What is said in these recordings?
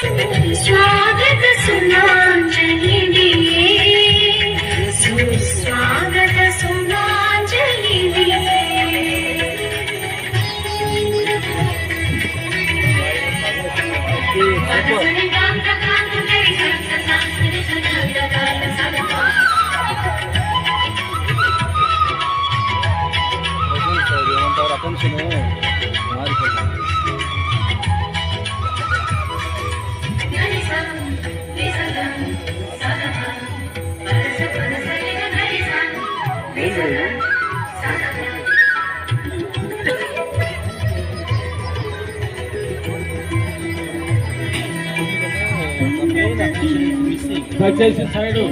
स्वागत सुनांजलि सुस्वागत सुनांजलि దయచేసి సైడు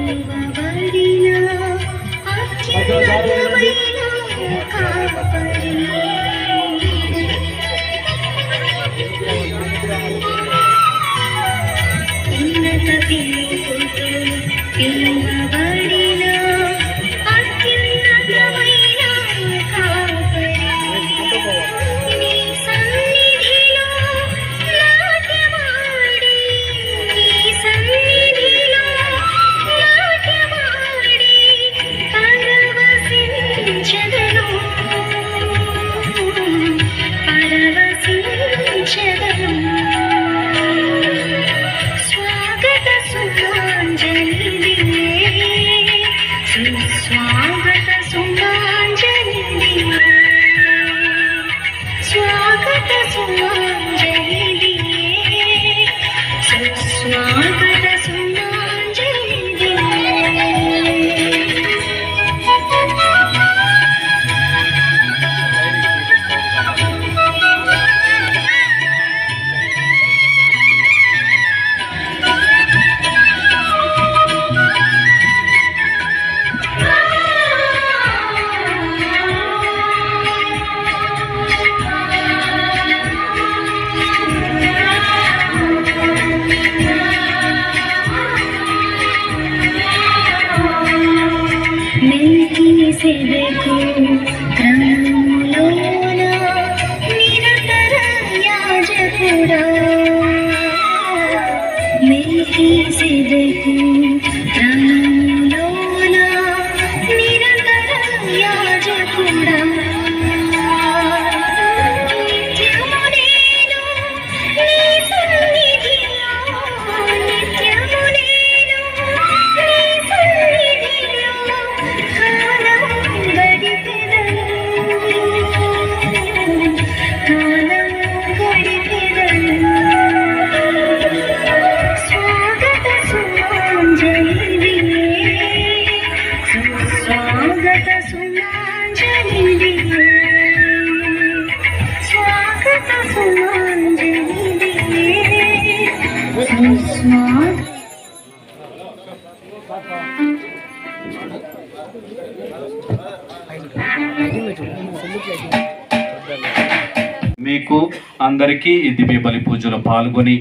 మీకు అందరికీ ఈ దివ్య బలి పూజలో పాల్గొని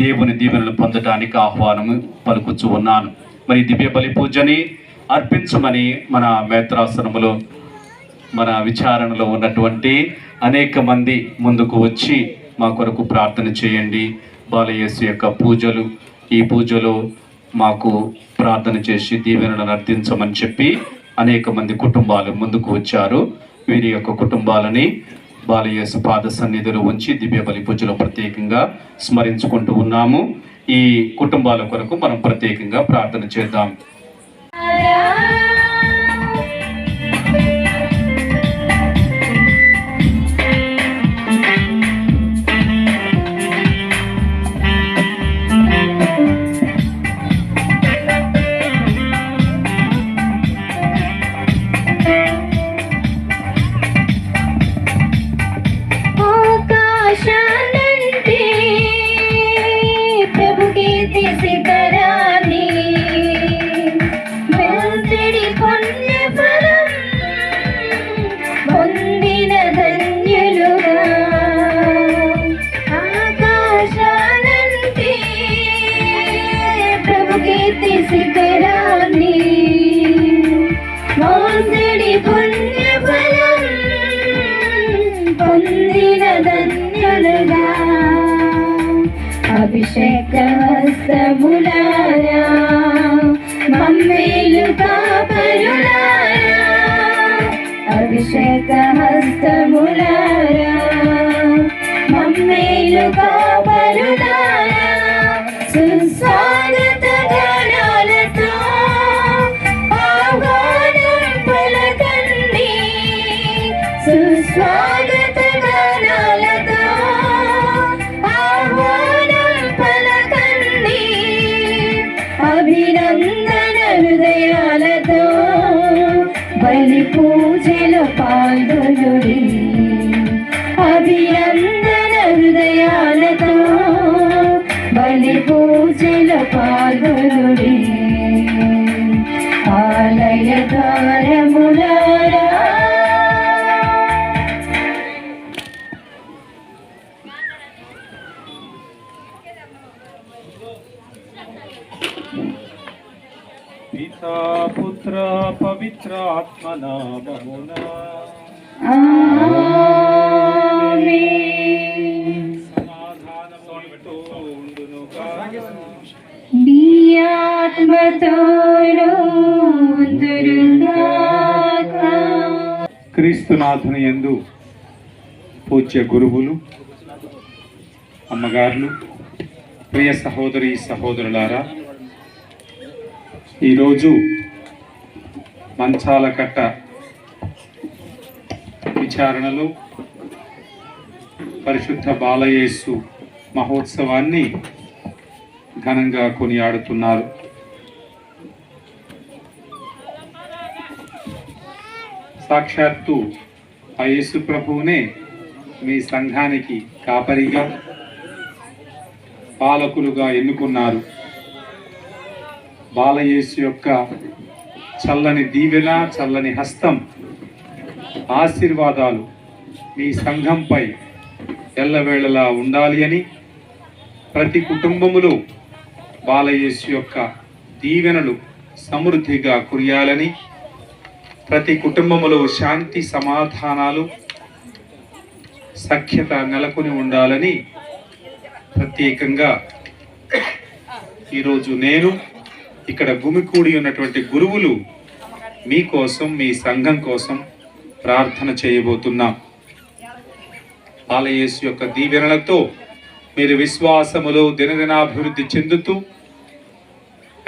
దేవుని దీవెనలు పొందడానికి ఆహ్వానము పలుకుచూ ఉన్నాను. మరి దివ్య బలి పూజని అర్పించమని మన మేత్రాసనములో మన విచారణలో ఉన్నటువంటి అనేక మంది ముందుకు వచ్చి మా కొరకు ప్రార్థన చేయండి. బాలయేసు యొక్క పూజలు, ఈ పూజలో మాకు ప్రార్థన చేసి దీవెనలను అర్థించమని చెప్పి అనేక మంది కుటుంబాలు ముందుకు వచ్చారు. వీరి యొక్క కుటుంబాలని బాలయేసు పాద సన్నిధిలో ఉంచి దివ్య బలి పూజలో ప్రత్యేకంగా స్మరించుకుంటూ ఉన్నాము. ఈ కుటుంబాల కొరకు మనం ప్రత్యేకంగా ప్రార్థన చేద్దాం. అభిషేక హస్తములారా మమ్మేలు కాపరులారా అభిషేక హస్తములారా మమ్మేలు కాపరులారా సుస్వాగత గానాలతో ఆహ్వానం పలకండి సుస్వాగత గానాలతో ఆహ్వానం పలకండి అభినందన హృదయాలతో బలి పూజలో పాల్గొనుడి అభినందన హృదయాలతో బలి పూజలో పాల్గొనుడి ఆలయ ద్వారములారా పితా పుత్ర పవిత్ర ఆత్మ నామమున సమాధానముతో ఉండునుగాక. నీ ఆత్మతోనూ ఉందురుగాక. క్రీస్తునాథుని యందు పూజ్య గురువులు, అమ్మగారులు, ప్రియ సహోదరి సహోదరులారా, ఈరోజు మంచాల కట్ట విచారణలో పరిశుద్ధ బాలయేసు మహోత్సవాన్ని ఘనంగా కొనియాడుతున్నారు. సాక్షాత్తు ఆ యేసు ప్రభువునే మీ సంఘానికి కాపరిగా పాలకులుగా ఎన్నుకున్నారు. బాలయేసు యొక్క చల్లని దీవెన, చల్లని హస్తం, ఆశీర్వాదాలు మీ సంఘంపై ఎల్లవేళలా ఉండాలి అని, ప్రతి కుటుంబములో బాలయేసు యొక్క దీవెనలు సమృద్ధిగా కురియాలని, ప్రతి కుటుంబములో శాంతి సమాధానాలు సఖ్యత నెలకొని ఉండాలని ప్రత్యేకంగా ఈరోజు నేను ఇక్కడ గుమికూడి ఉన్నటువంటి గురువులు మీకోసం, మీ సంఘం కోసం ప్రార్థన చేయబోతున్నాం. బాలయేసు యొక్క దీవెనలతో మీరు విశ్వాసములో దినదినాభివృద్ధి చెందుతూ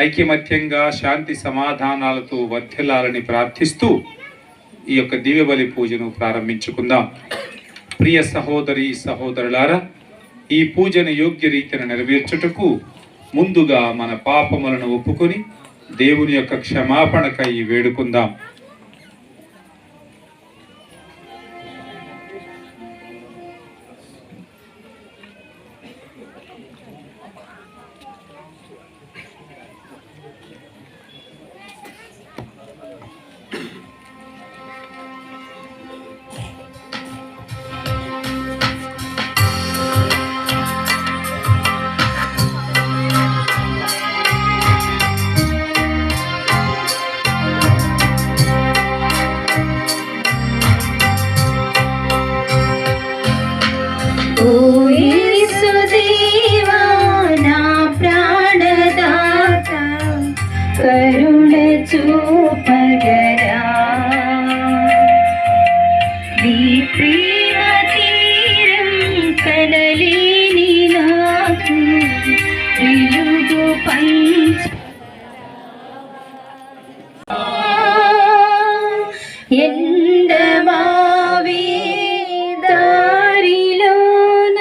ఐక్యమత్యంగా శాంతి సమాధానాలతో వర్ధిల్లాలని ప్రార్థిస్తూ ఈ యొక్క దివ్య బలి పూజను ప్రారంభించుకుందాం. ప్రియ సహోదరి సహోదరులారా, ఈ పూజను యోగ్య రీతిని నెరవేర్చుటకు ముందుగా మన పాపములను ఒప్పుకొని దేవుని యొక్క క్షమాపణకై వేడుకుందాం. ఓ యేసుదేవా నా ప్రాణదాత కరుణ చూపగరా నీ ప్రేమ తీరం కనలేని నాకు వెలుగు పంచ ఎండమావి దారిలోన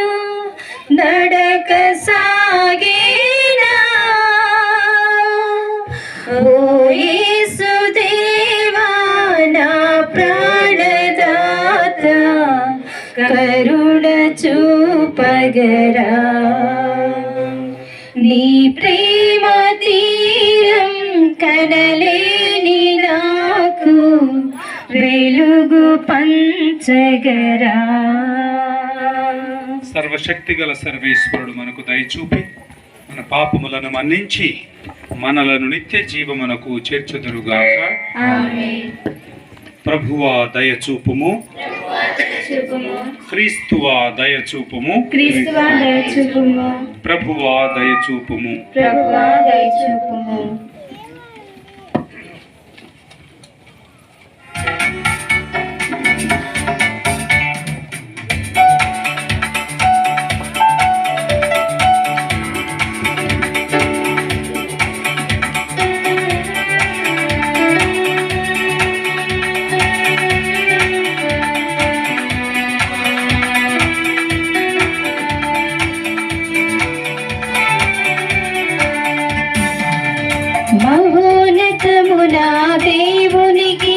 నడక సాగేనా ఓ యేసుదేవా నా ప్రాణదాత కరుణ చూపగరా నీ ప్రేమ తీరం కనలేని నాకు వెలుగు పంచగరా. సర్వశక్తి గల సర్వేశ్వరుడు మనకు దయచూపి మన పాపములను మన్నించి మనలను నిత్య జీవమునకు చేర్చుదురుగాక. ఆమేన్. ప్రభువా దయచూపుము, క్రీస్తువా దయచూపుము, క్రీస్తువా దయచూపుము, ప్రభువా దయచూపుము. ప్రభువా దయచూపుము. మహోన్నతమున దేవునికి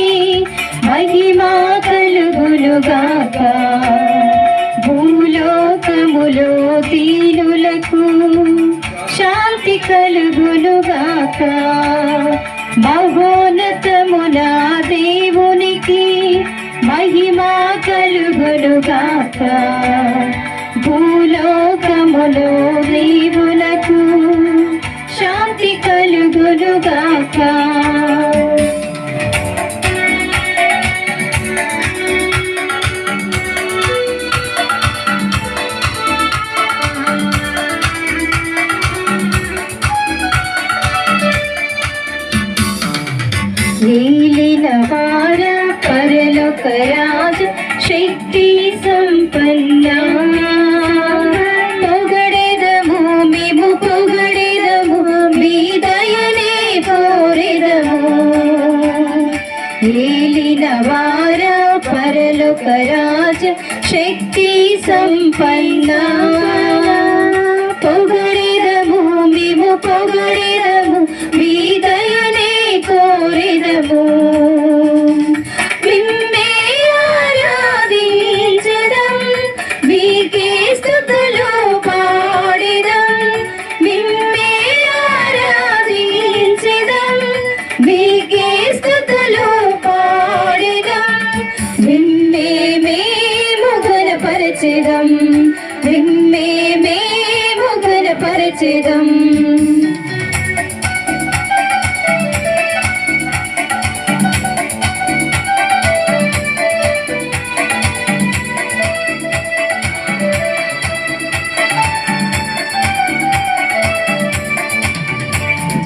మహిమా కలుగునుగాక, భూలోకములో దీనులకు శాంతి కలుగునుగాక. మహోన్నతమున దేవునికి మహిమా కలుగునుగాక, భూలోకములో దీనులకు శాంతి కలుగునుగాక. ఏలిన వార పరలోక రాజు శక్తి సంపన్న, పొగడెదము మేము పొగడెదము, మీ దయనే కోరెదము. ఏలిన వార పరలోక రాజు శక్తి సంపన్న, పొగడెదము మేము పొగడెదము, మీ దయనే కోరెదము. మిమ్మే ఆరాధించెదం, మీకే స్తుతులు పాడెదం. మిమ్మే ఆరాధించెదం, మీకే స్తుతులు పాడెదం. మిమ్మే మేము ఘనపరచెదం, మిమ్మే మేము ఘనపరచెదం.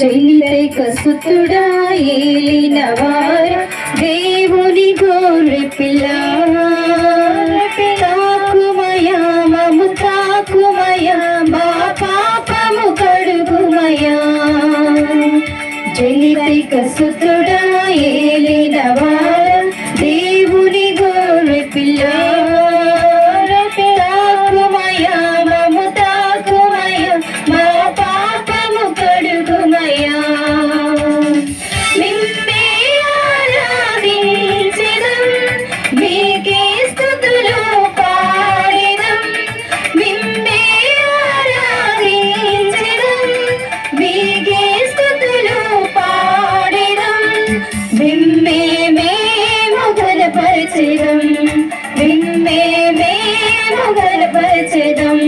జైనిక సుతుడా ఏలిన వార దేవుని గోరె పిల్ల, తాకుమయా మము తాకుమయా, మా పాపము కడుగుమయా. జైనిక సుతుడా ఏలిన వార దేవుని గోరె పిల్ల, తాకుమయా మము తాకుమయా, మా పాపము కడుగుమయా. మిమ్మే ఆరాధించెదం, మీకే స్తుతులు పాడెదం. మిమ్మే ఆరాధించెదం, మీకే స్తుతులు పాడెదం. మిమ్మే మేము ఘనపరచెదం, మిమ్మే మేము ఘనపరచెదం.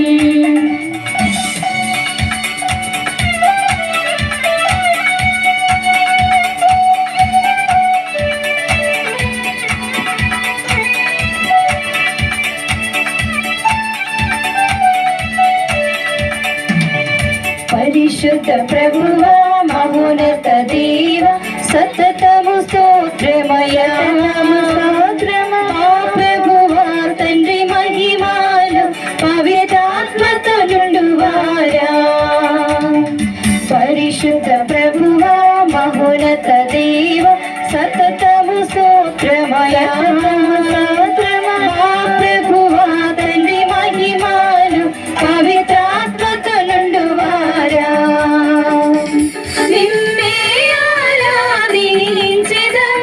పరిశుద్ధ ప్రభువా మహోన్నత దేవ, సతతము స్తోత్రమయా స్తోత్రమా. ప్రభువా తండ్రి మహిమాలు పవిత్రాత్మతో నుండువారా. పరిశుద్ధ ప్రభువా మహోన్నత దేవ, సతతము స్తోత్రమయా స్తోత్రమా. ప్రభువా తండ్రి మహిమాలు పవిత్రాత్మతో నుండువారా. మిమ్మే ఆరాధించెదం,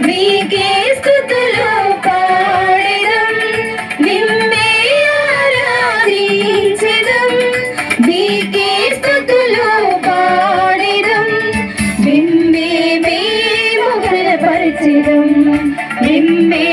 మీకే స్తుతులు పాడెదం. మిమ్మే ఆరాధించెదం, మీకే స్తుతులు పాడెదం. మిమ్మే మేము ఘనపరచెదం, మిమ్మే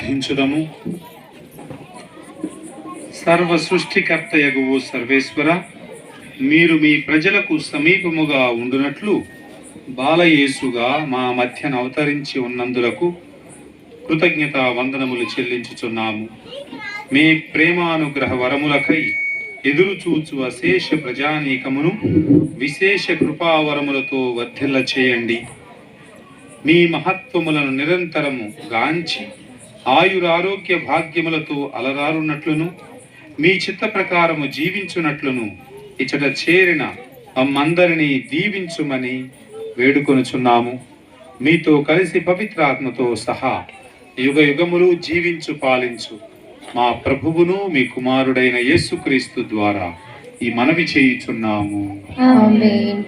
ప్రార్థించుదము. సర్వ సృష్టికర్తయగు సర్వేశ్వర, మీరు మీ ప్రజలకు సమీపముగా ఉండునట్లు బాలయేసుగా మా మధ్యన అవతరించి ఉన్నందులకు కృతజ్ఞత వందనములు చెల్లించుచున్నాము. మీ ప్రేమానుగ్రహ వరములకై ఎదురు చూచు అశేష ప్రజానీకమును విశేష కృపావరములతో వర్ధిల్ల చేయండి. మీ మహత్వములను నిరంతరము గాంచి ఆయురారోగ్య భాగ్యములతో అలరారున్నట్లును మీ చిత్త ప్రకారము జీవించున్నట్లును ఇచ్చట చేరిన మమ్మందరినీ దీవించుమని వేడుకొనుచున్నాము. మీతో కలిసి పవిత్రాత్మతో సహా యుగ యుగములు జీవించు పాలించు మా ప్రభువును మీ కుమారుడైన యేసుక్రీస్తు ద్వారా ఈ మనవి చేయుచున్నాము. ఆమేన్.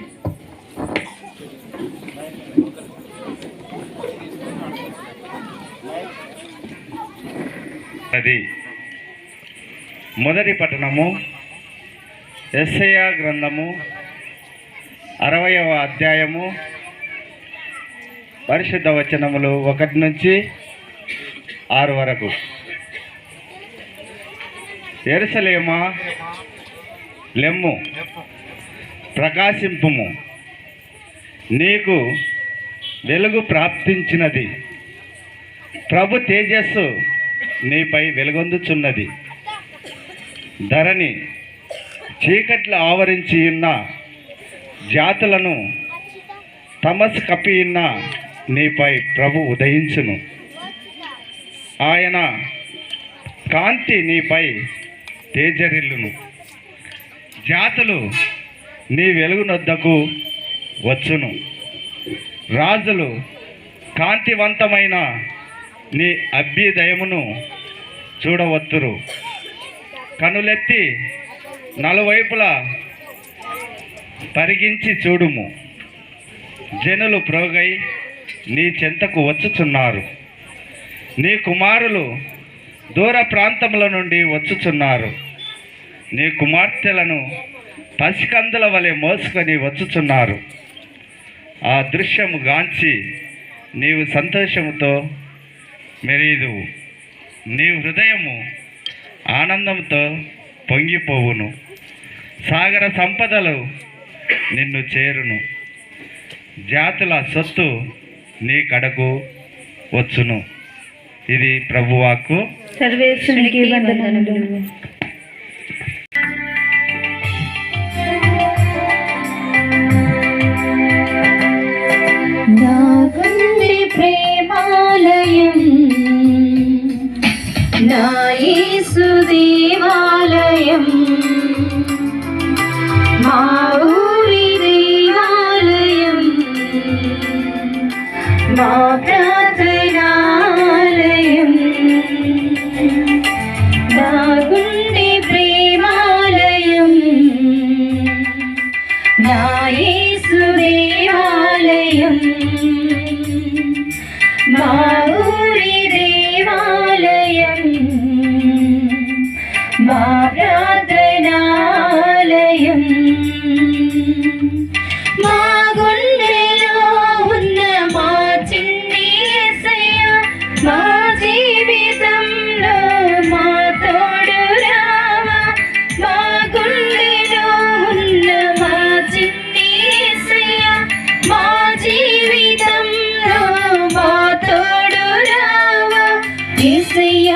అది మొదటి పట్టణము యెషయా గ్రంథము 60వ అధ్యాయము పరిశుద్ధ వచనములు 1 నుంచి 6 వరకు. యెరూషలేమా, లెమ్ము, ప్రకాశింపుము, నీకు వెలుగు ప్రాప్తించినది, ప్రభు తేజస్సు నీపై వెలుగొందుచున్నది. ధరణి చీకట్లు ఆవరించి ఉన్న జాతులను తమస్సు కప్పి ఉన్న నీపై ప్రభు ఉదయించును. ఆయన కాంతి నీపై తేజరిల్లును. జాతులు నీ వెలుగునొద్దకు వచ్చును. రాజులు కాంతివంతమైన నీ అభ్యుదయమును చూడవచ్చురు. కనులెత్తి నలువైపులా పరిగించి చూడుము. జనులు ప్రోగై నీ చెంతకు వచ్చుచున్నారు. నీ కుమారులు దూర ప్రాంతముల నుండి వచ్చుచున్నారు. నీ కుమార్తెలను పసికందుల వలె మోసుకొని వచ్చుచున్నారు. ఆ దృశ్యము గాంచి నీవు సంతోషముతో మెరీదువు. నీ హృదయము ఆనందంతో పొంగిపోవును. సాగర సంపదలు నిన్ను చేరును. జాతుల సొత్తు నీ కడకు వచ్చును. ఇది ప్రభువాక్కు. సర్వేశ్వరునికి వందనములు. నా గుండె ప్రేమాలయం, నా యేసు దేవాలయం, మా ఊరి దేవాలయం, మా ప్రార్థనాలయం. నా గుండె ప్రేమాలయం, నా యేసు దేవాలయం, మా ఊరి దేవాలయం, మా ప్రార్థనాలయం. మా గుండెలో ఉన్న మా చిన్ని యేసయ్య, మా జీవితంలో మా తోడు రావా. మా గుండెలో ఉన్న మా చిన్ని యేసయ్య, మా జీవితంలో మా తోడు రావా. యేసయ్య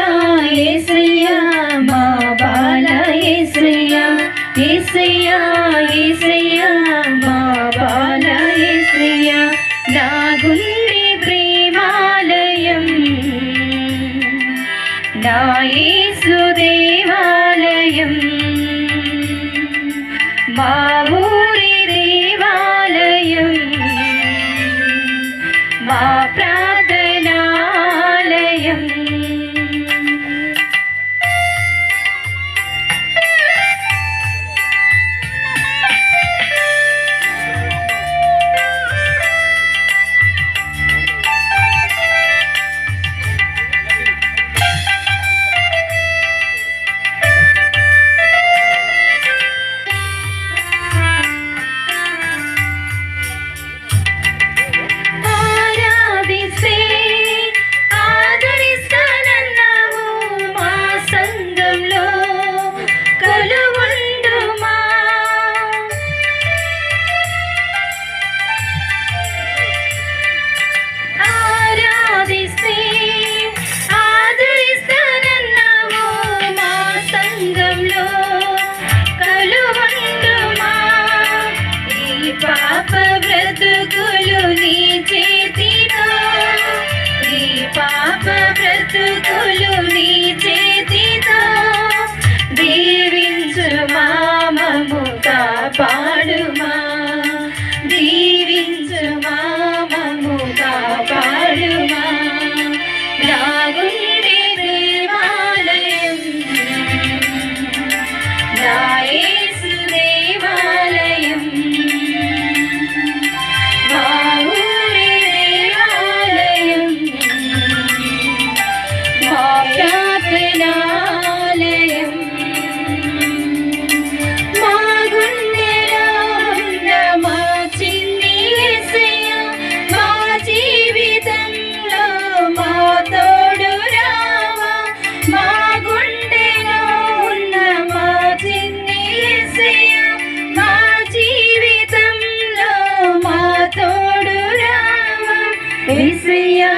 యేసయ్యా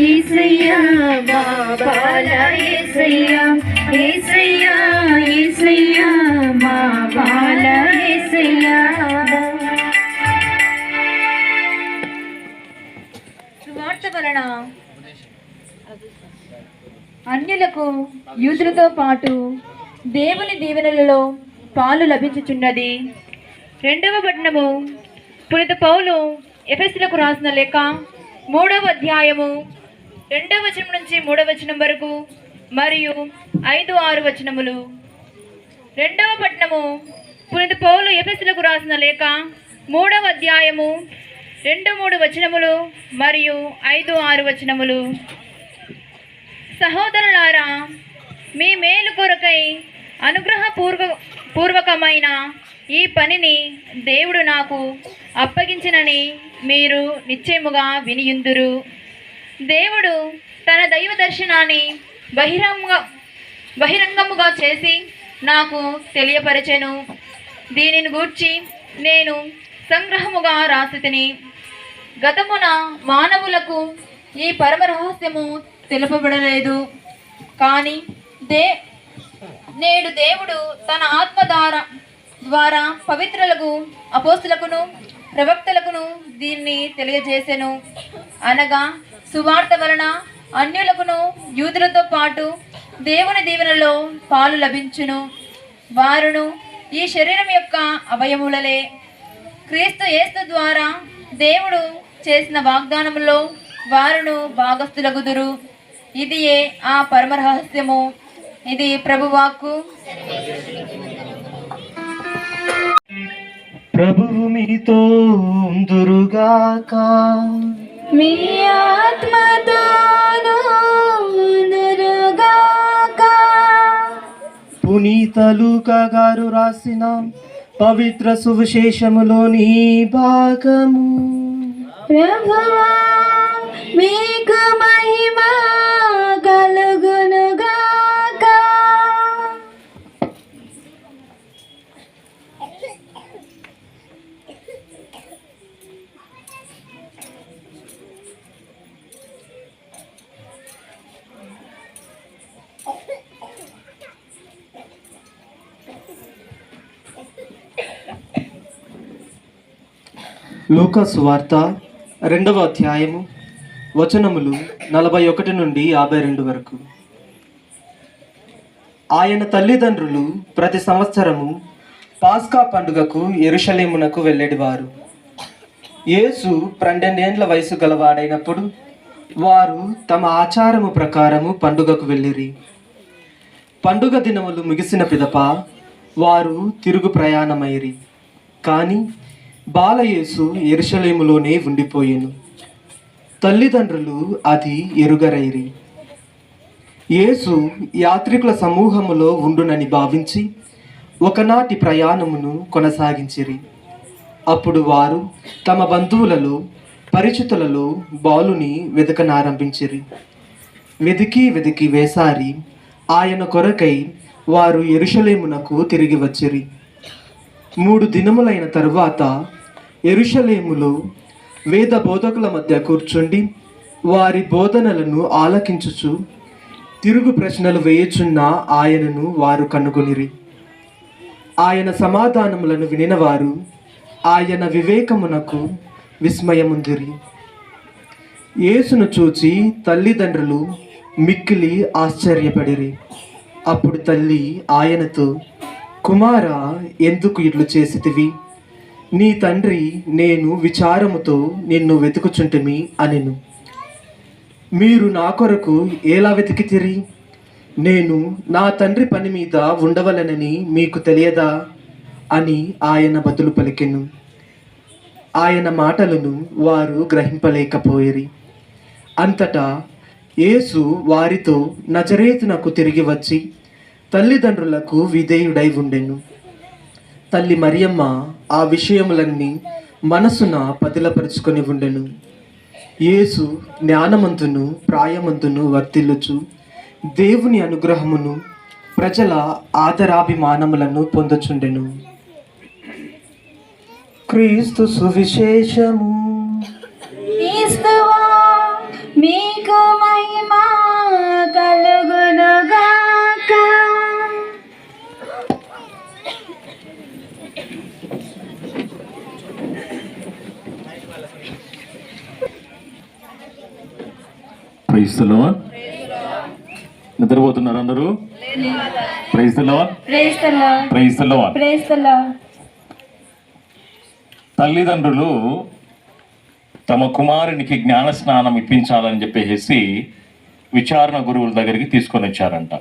యేసయ్యా మా బాల యేసయ్యా యేసయ్యా యేసయ్యా మా బాల యేసయ్యా. సువార్త వలన అన్యులకు యూదులతో పాటు దేవుని దీవెనలలో పాలు లభించుచున్నది. 2వ పట్టణము పునీత పౌలు ఎఫెసీయులకు రాసిన లేఖ 3వ అధ్యాయము 2వ వచనం నుంచి 3వ వచనం వరకు మరియు 5-6 వచనములు. 2వ పట్టణము పునీత పౌలు ఎఫెసీయులకు రాసిన లేఖ 3వ అధ్యాయము 2-3 వచనములు మరియు 5-6 వచనములు. సహోదరులారా, మీ మేలు కొరకై పూర్వకమైన ఈ పనిని దేవుడు నాకు అప్పగించినని మీరు నిశ్చయముగా వినియుందురు. దేవుడు తన దైవ దర్శనాన్ని బహిరంగముగా చేసి నాకు తెలియపరచెను. దీనిని గూర్చి నేను సంగ్రహముగా రాసితిని. గతమున మానవులకు ఈ పరమ రహస్యము తెలుపబడలేదు, కానీ నేడు దేవుడు తన ఆత్మ ద్వారా పవిత్రులకు అపోస్తులకును ప్రవక్తలకును దీన్ని తెలియజేసెను. అనగా సువార్త వలన అన్యులకును యూదులతో పాటు దేవుని దీవెనలో పాలు లభించును. వారును ఈ శరీరం యొక్క అవయములలే. క్రీస్తు యేసు ద్వారా దేవుడు చేసిన వాగ్దానములో వారును భాగస్థులగుదురు. ఇదియే ఆ పరమ రహస్యము. ఇది ప్రభువాక్కు. ప్రభువు మీతో ఉందురుగాక. మీ ఆత్మతోను ఉందురుగాక. పునీత లూకా గారు రాసిన పవిత్ర సువిశేషములోని భాగము. ప్రభువా మీకు మహిమ కలుగునుగాక. లూకా సువార్త 2వ అధ్యాయము వచనములు 41 నుండి 52 వరకు. ఆయన తల్లిదండ్రులు ప్రతి సంవత్సరము పాస్కా పండుగకు యెరూషలేమునకు వెళ్ళేవారు. యేసు 12 ఏండ్ల వయసు గలవాడైనప్పుడు వారు తమ ఆచారము ప్రకారము పండుగకు వెళ్ళిరి. పండుగ దినములు ముగిసిన పిదప వారు తిరుగు ప్రయాణమైరి. కానీ బాలయేసు యెరూషలేములోనే ఉండిపోయెను. తల్లిదండ్రులు అది ఎరుగరైరి. యేసు యాత్రికుల సమూహములో ఉండునని భావించి ఒకనాటి ప్రయాణమును కొనసాగించిరి. అప్పుడు వారు తమ బంధువులలో పరిచితులలో బాలుని వెదకనారంభించిరి. వెదికి వేసారి ఆయన కొరకై వారు యెరూషలేమునకు తిరిగి వచ్చిరి. 3 దినములైన తరువాత యెరూషలేములో వేద బోధకుల మధ్య కూర్చుండి వారి బోధనలను ఆలకించుచు తిరుగు ప్రశ్నలు వేయుచున్న ఆయనను వారు కనుగొనిరి. ఆయన సమాధానములను వినినవారు ఆయన వివేకమునకు విస్మయముందిరి. యేసును చూచి తల్లిదండ్రులు మిక్కిలి ఆశ్చర్యపడిరి. అప్పుడు తల్లి ఆయనతో, కుమారా, ఎందుకు ఇట్లు చేసితివి? నీ తండ్రి నేను విచారముతో నిన్ను వెతుకుచుంటిమి అనెను. మీరు నా కొరకు ఎలా వెతికితిరి? నేను నా తండ్రి పని మీద ఉండవలనని మీకు తెలియదా అని ఆయన బదులు పలికెను. ఆయన మాటలను వారు గ్రహింపలేకపోయిరి. అంతటా యేసు వారితో నజరేతునకు తిరిగి వచ్చి తల్లిదండ్రులకు విధేయుడై ఉండెను. తల్లి మరియమ్మ ఆ విషయములన్నీ మనసున పతిలపరుచుకొని ఉండెను. యేసు జ్ఞానమంతును ప్రాయమంతును వర్తిల్లుచు దేవుని అనుగ్రహమును ప్రజల ఆదరాభిమానములను పొందుచుండెను. క్రీస్తు సువిశేషము. క్రీస్తువా మీకు మహిమ కలుగునుగాక. Praise the Lord. నిద్రపోతున్నారు అందరూ? Praise the lord. Praise the lord. Praise the lord. Praise the Lord. తల్లిదండ్రులు తమ కుమారునికి జ్ఞాన స్నానం ఇప్పించాలని చెప్పేసి విచారణ గురువుల దగ్గరికి తీసుకొని వచ్చారంట.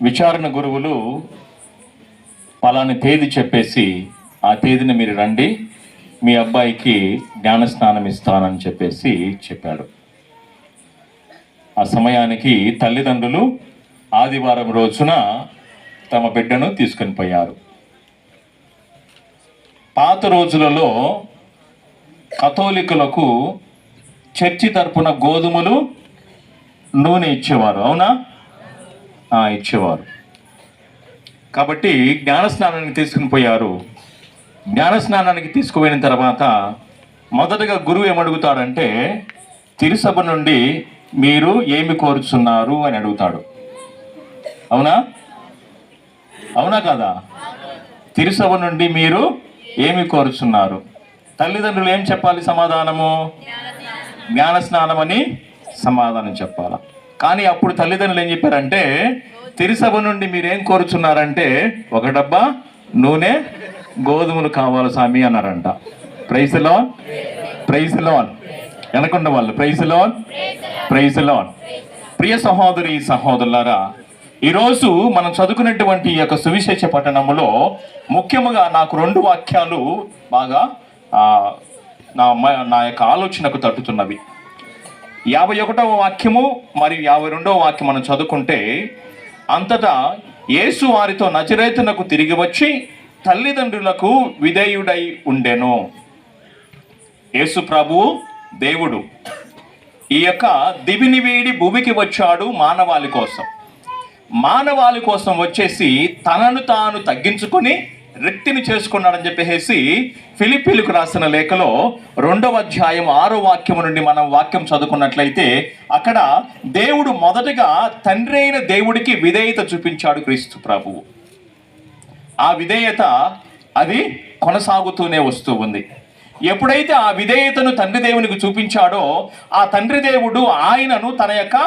విచారణ గురువులు పలాని తేదీ చెప్పేసి ఆ తేదీని మీరు రండి, మీ అబ్బాయికి జ్ఞాన స్నానం ఇస్తానని చెప్పేసి చెప్పాడు. ఆ సమయానికి తల్లిదండ్రులు ఆదివారం రోజున తమ బిడ్డను తీసుకొని పోయారు. పాత రోజులలో కథోలికులకు చర్చి తరపున గోధుమలు నూనె ఇచ్చేవారు, అవునా? ఇచ్చేవారు. కాబట్టి జ్ఞానస్నానానికి తీసుకుని పోయారు. జ్ఞానస్నానానికి తీసుకుపోయిన తర్వాత మొదటగా గురువు ఏమడుగుతాడంటే, తిరుసభ నుండి మీరు ఏమి కోరుచున్నారు అని అడుగుతాడు. అవునా? అవునా కాదా? తిరుసభ నుండి మీరు ఏమి కోరుచున్నారు? తల్లిదండ్రులు ఏం చెప్పాలి సమాధానము? జ్ఞానస్నానం అని సమాధానం చెప్పాలి. కానీ అప్పుడు తల్లిదండ్రులు ఏం చెప్పారంటే, తిరుసభ నుండి మీరేం కోరుచున్నారంటే, ఒక డబ్బా నూనె గోధుమలు కావాలి స్వామి అన్నారంట. Praise the lord. Praise the lord. వెనకుండా వాళ్ళు praise the lord. Praise the lord. ప్రియ సహోదరి సహోదరులారా, ఈరోజు మనం చదువుకున్నటువంటి ఈ యొక్క సువిశేష పట్టణములో ముఖ్యముగా నాకు 2 వాక్యాలు బాగా నా యొక్క ఆలోచనకు తట్టుతున్నవి. 51వ వాక్యము మరియు 52వ వాక్యం మనం చదువుకుంటే, అంతటా యేసు వారితో నజరేతునకు తిరిగి వచ్చి తల్లిదండ్రులకు విధేయుడై ఉండెను. యేసు ప్రభువు దేవుడు ఈ యొక్క దివిని వీడి భూమికి వచ్చాడు మానవాళి కోసం. మానవాళి కోసం వచ్చేసి తనను తాను తగ్గించుకొని రిక్తిని చేసుకున్నాడని చెప్పేసి ఫిలిప్పీలకు రాసిన లేఖలో 2వ అధ్యాయం 6వ వాక్యం నుండి మనం వాక్యం చదువుకున్నట్లయితే, అక్కడ దేవుడు మొదటగా తండ్రి అయిన దేవుడికి విధేయత చూపించాడు క్రీస్తు ప్రభువు. ఆ విధేయత అది కొనసాగుతూనే వస్తూ ఉంది. ఎప్పుడైతే ఆ విధేయతను తండ్రి దేవునికి చూపించాడో, ఆ తండ్రి దేవుడు ఆయనను తన యొక్క